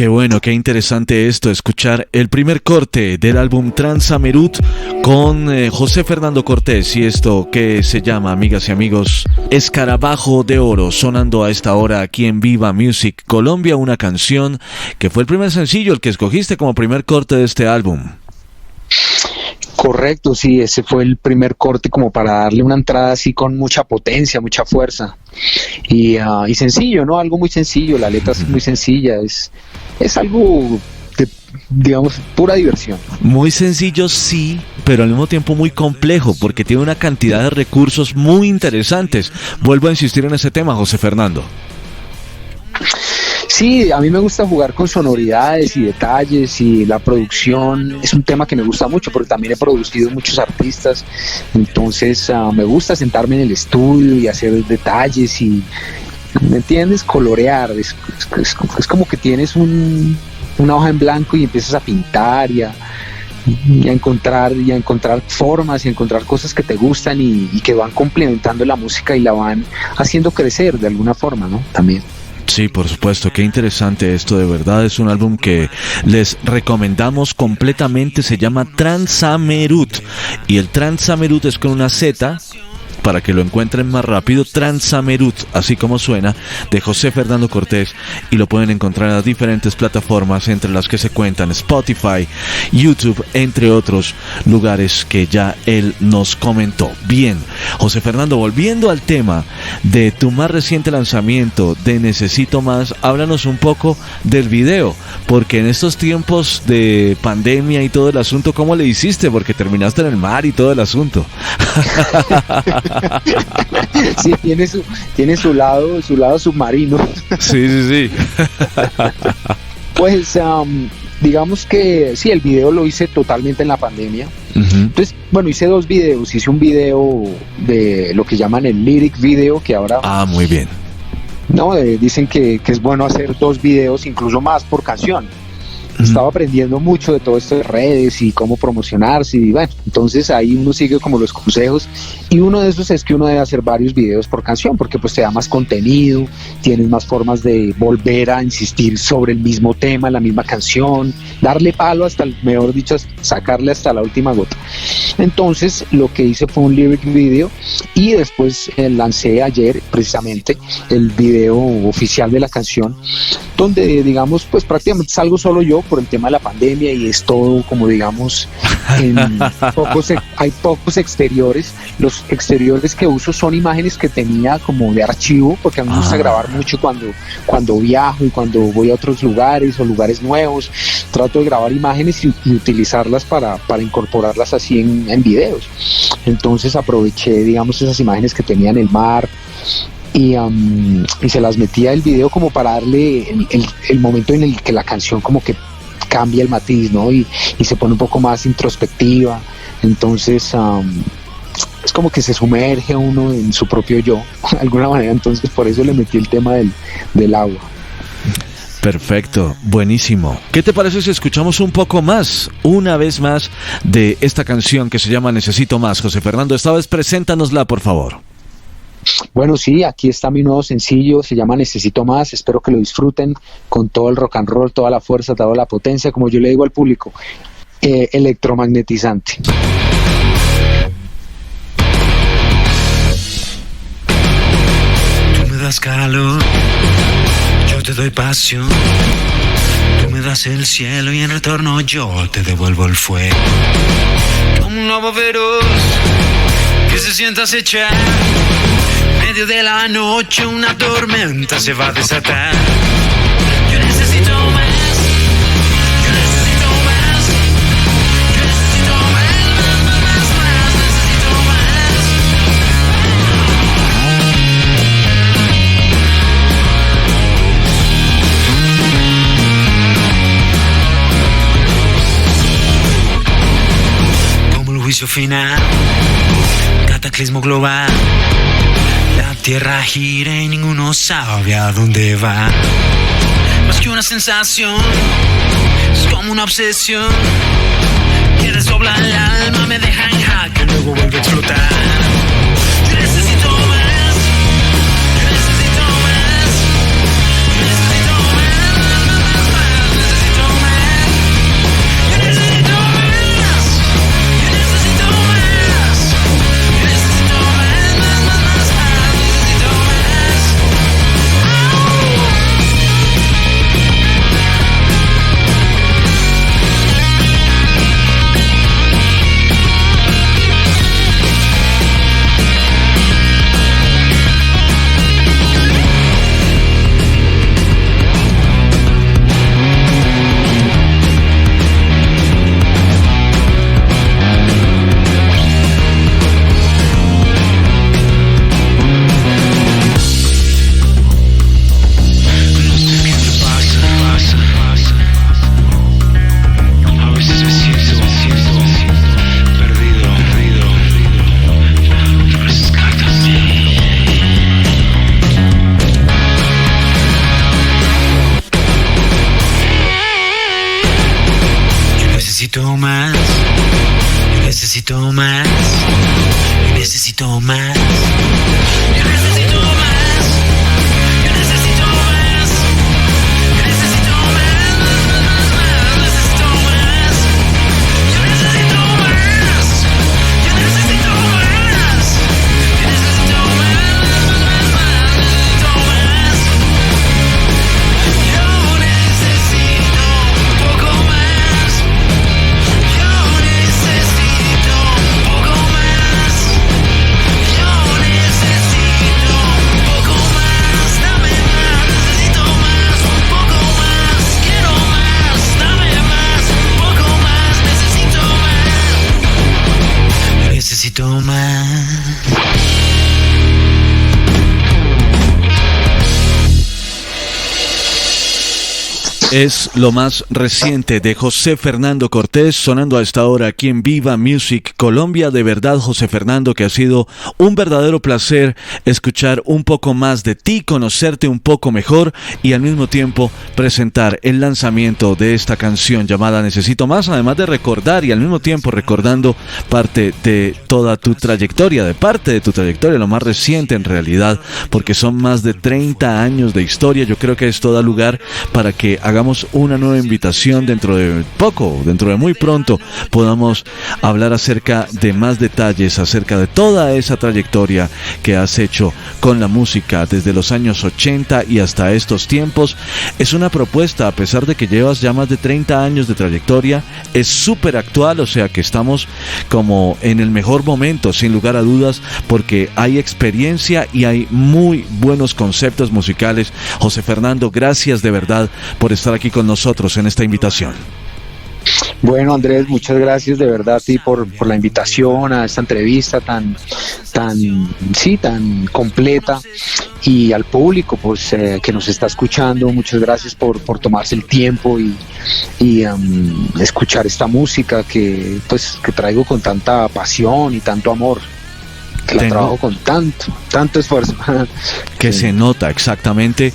Qué bueno, qué interesante esto, escuchar el primer corte del álbum Transamerut con José Fernando Cortés y esto que se llama, amigas y amigos, Escarabajo de Oro, sonando a esta hora aquí en Viva Music Colombia, una canción que fue el primer sencillo, el que escogiste como primer corte de este álbum. Correcto, sí, ese fue el primer corte como para darle una entrada así con mucha potencia, mucha fuerza y sencillo, ¿no? Algo muy sencillo, la letra es muy sencilla, es algo de, digamos, pura diversión. Muy sencillo, sí, pero al mismo tiempo muy complejo porque tiene una cantidad de recursos muy interesantes. Vuelvo a insistir en ese tema, José Fernando. Sí, a mí me gusta jugar con sonoridades y detalles y la producción es un tema que me gusta mucho porque también he producido muchos artistas, entonces me gusta sentarme en el estudio y hacer detalles y, ¿me entiendes? Colorear, es como que tienes una hoja en blanco y empiezas a pintar y a encontrar formas y a encontrar cosas que te gustan y que van complementando la música y la van haciendo crecer de alguna forma, ¿no? También. Sí, por supuesto, qué interesante esto, de verdad es un álbum que les recomendamos completamente, se llama Transamerut y el Transamerut es con una Z, para que lo encuentren más rápido, Transamerut, así como suena, de José Fernando Cortés, y lo pueden encontrar en las diferentes plataformas entre las que se cuentan Spotify, YouTube, entre otros lugares que ya él nos comentó. Bien, José Fernando, volviendo al tema de tu más reciente lanzamiento de Necesito Más, háblanos un poco del video, porque en estos tiempos de pandemia y todo el asunto, ¿cómo le hiciste? Porque terminaste en el mar y todo el asunto. Sí, tiene su lado submarino. Sí. Pues digamos que sí, el video lo hice totalmente en la pandemia. Uh-huh. Entonces, bueno, hice 2 videos. Hice un video de lo que llaman el lyric video, que ahora... Ah, muy bien. No, dicen que es bueno hacer 2 videos, incluso más por canción. Estaba aprendiendo mucho de todo esto de redes y cómo promocionarse y bueno, entonces ahí uno sigue como los consejos y uno de esos es que uno debe hacer varios videos por canción porque pues te da más contenido, tienes más formas de volver a insistir sobre el mismo tema, la misma canción, darle palo hasta, mejor dicho, sacarle hasta la última gota. Entonces lo que hice fue un lyric video y después lancé ayer precisamente el video oficial de la canción donde digamos pues prácticamente salgo solo yo por el tema de la pandemia y es todo como digamos hay pocos exteriores. Los exteriores que uso son imágenes que tenía como de archivo porque a mí me gusta grabar mucho cuando viajo y cuando voy a otros lugares o lugares nuevos, trato de grabar imágenes y utilizarlas para incorporarlas así en videos. Entonces aproveché digamos esas imágenes que tenía en el mar y se las metía el video como para darle el momento en el que la canción como que cambia el matiz, ¿no? Y se pone un poco más introspectiva. Entonces es como que se sumerge uno en su propio yo de alguna manera. Entonces por eso le metí el tema del agua. Perfecto, buenísimo. ¿Qué te parece si escuchamos un poco más, una vez más, de esta canción que se llama Necesito Más? José Fernando, esta vez preséntanosla, por favor. Bueno, sí, aquí está mi nuevo sencillo, se llama Necesito Más, espero que lo disfruten con todo el rock and roll, toda la fuerza, toda la potencia, como yo le digo al público, electromagnetizante. Tú me das calor, yo te doy pasión, tú me das el cielo y en retorno yo te devuelvo el fuego. Como un lobo feroz que se sienta acechar. En medio de la noche una tormenta se va a desatar. Yo necesito más. Yo necesito más. Yo necesito más. Necesito más. Como el juicio final, cataclismo global. La tierra gira y ninguno sabe a dónde va. Más que una sensación, es como una obsesión que desdobla el alma, me deja en jaque, luego vuelve a explotar. Yo necesito más. Yo necesito más. Yo necesito más. Es lo más reciente de José Fernando Cortés, sonando a esta hora aquí en Viva Music Colombia. De verdad, José Fernando, que ha sido un verdadero placer escuchar un poco más de ti, conocerte un poco mejor y al mismo tiempo presentar el lanzamiento de esta canción llamada Necesito Más, además de recordar y al mismo tiempo recordando parte de toda tu trayectoria, lo más reciente en realidad, porque son más de 30 años de historia. Yo creo que esto da lugar para que hagamos una nueva invitación dentro de muy pronto, podamos hablar acerca de más detalles, acerca de toda esa trayectoria que has hecho con la música desde los años 80 y hasta estos tiempos. Es una propuesta, a pesar de que llevas ya más de 30 años de trayectoria, es súper actual, o sea que estamos como en el mejor momento, sin lugar a dudas, porque hay experiencia y hay muy buenos conceptos musicales. José Fernando, gracias de verdad por estar aquí con nosotros en esta invitación. Bueno, Andrés, muchas gracias de verdad a ti por la invitación a esta entrevista tan completa, y al público pues que nos está escuchando, muchas gracias por tomarse el tiempo y escuchar esta música que traigo con tanta pasión y tanto amor. Que la trabajo con tanto esfuerzo. Que sí. Se nota exactamente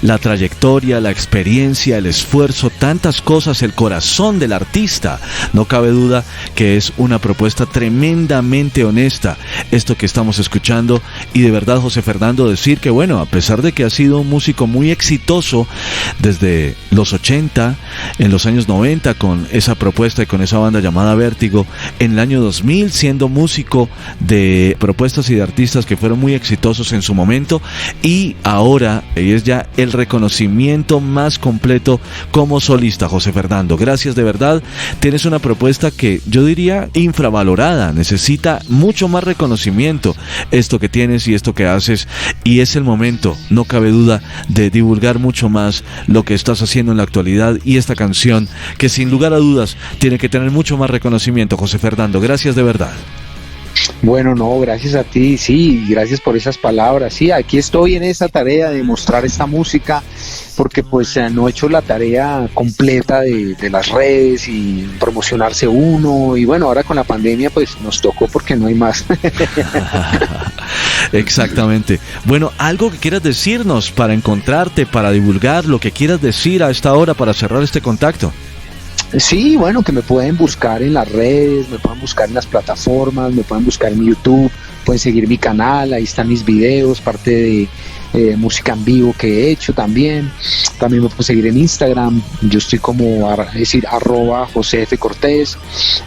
la trayectoria, la experiencia, el esfuerzo, tantas cosas, el corazón del artista. No cabe duda que es una propuesta tremendamente honesta esto que estamos escuchando. Y de verdad, José Fernando, decir que bueno, a pesar de que ha sido un músico muy exitoso desde los 80, en los años 90 con esa propuesta y con esa banda llamada Vértigo, en el año 2000 siendo músico de propuestas y de artistas que fueron muy exitosos en su momento, y ahora es ya el reconocimiento más completo como solista. José Fernando, gracias de verdad. Tienes una propuesta que yo diría infravalorada, necesita mucho más reconocimiento esto que tienes y esto que haces, y es el momento, no cabe duda, de divulgar mucho más lo que estás haciendo en la actualidad y esta canción que sin lugar a dudas tiene que tener mucho más reconocimiento. José Fernando, gracias de verdad. Bueno, no, gracias a ti, sí, gracias por esas palabras. Sí, aquí estoy en esta tarea de mostrar esta música, porque pues no he hecho la tarea completa de las redes y promocionarse uno, y bueno, ahora con la pandemia pues nos tocó porque no hay más. Exactamente. Bueno, algo que quieras decirnos para encontrarte, para divulgar lo que quieras decir a esta hora para cerrar este contacto. Sí, bueno, que me pueden buscar en las redes, me pueden buscar en las plataformas, me pueden buscar en YouTube, pueden seguir mi canal, ahí están mis videos, parte de música en vivo que he hecho también me pueden seguir en Instagram, yo estoy como, @José F. Cortés,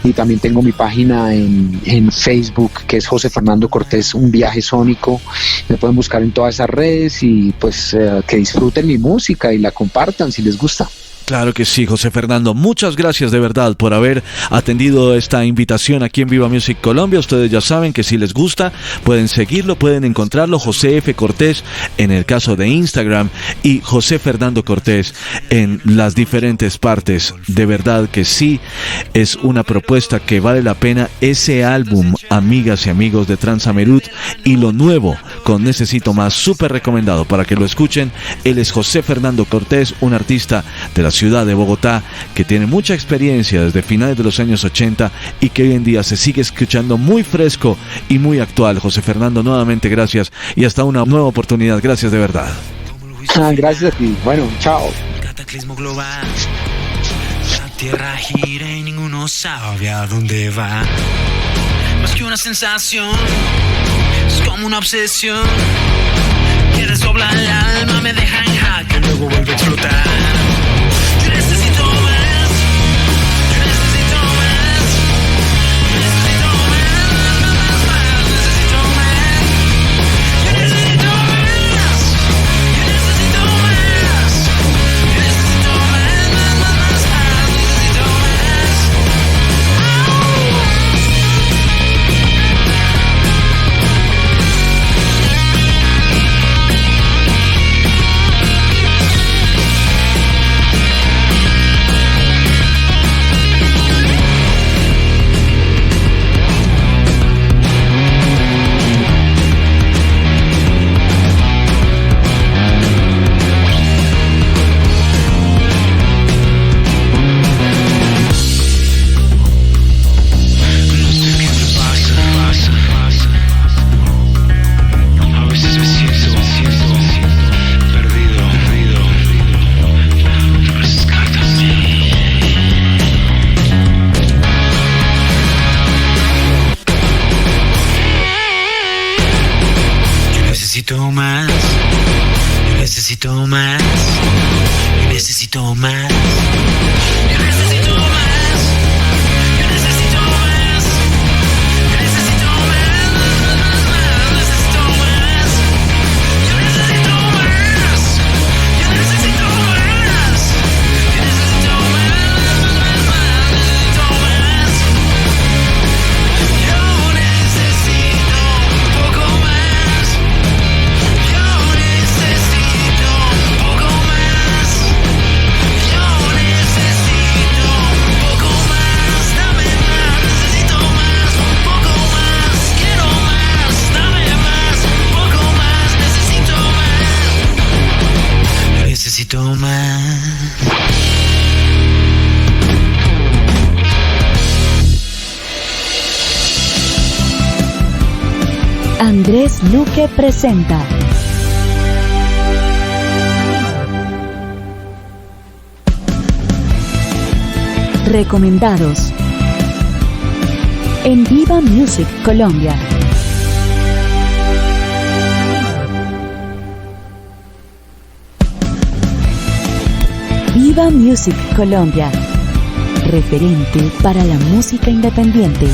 y también tengo mi página en Facebook, que es José Fernando Cortés, un viaje sónico. Me pueden buscar en todas esas redes y pues que disfruten mi música y la compartan si les gusta. Claro que sí, José Fernando. Muchas gracias de verdad por haber atendido esta invitación aquí en Viva Music Colombia. Ustedes ya saben que si les gusta pueden seguirlo, pueden encontrarlo, José F. Cortés en el caso de Instagram y José Fernando Cortés en las diferentes partes. De verdad que sí, es una propuesta que vale la pena. Ese álbum, amigas y amigos de Transamerud, y lo nuevo con Necesito Más, súper recomendado para que lo escuchen. Él es José Fernando Cortés, un artista de la ciudad de Bogotá que tiene mucha experiencia desde finales de los años 80 y que hoy en día se sigue escuchando muy fresco y muy actual. José Fernando, nuevamente gracias y hasta una nueva oportunidad. Gracias de verdad. Gracias a ti. Bueno, chao. Cataclismo global. La tierra gira y ninguno sabe a dónde va. Más que una sensación, es como una obsesión que desdobla el alma, me deja en jaque, luego vuelve a explotar. Yo necesito más, yo necesito más, yo necesito más, necesito más, yo necesito más, yo necesito más, yo necesito más, necesito más. necesito más, yo necesito más, yo necesito más, yo necesito más, yo necesito más, necesito más, yo necesito más, yo necesito más, yo necesito más, necesito más, yo necesito un poco más, yo necesito un poco más, yo necesito un poco más, dame más, necesito más, un poco más, quiero más, dame más, un poco más, necesito más. Andrés Luque presenta Recomendados en Viva Music Colombia. Viva Music Colombia, referente para la música independiente.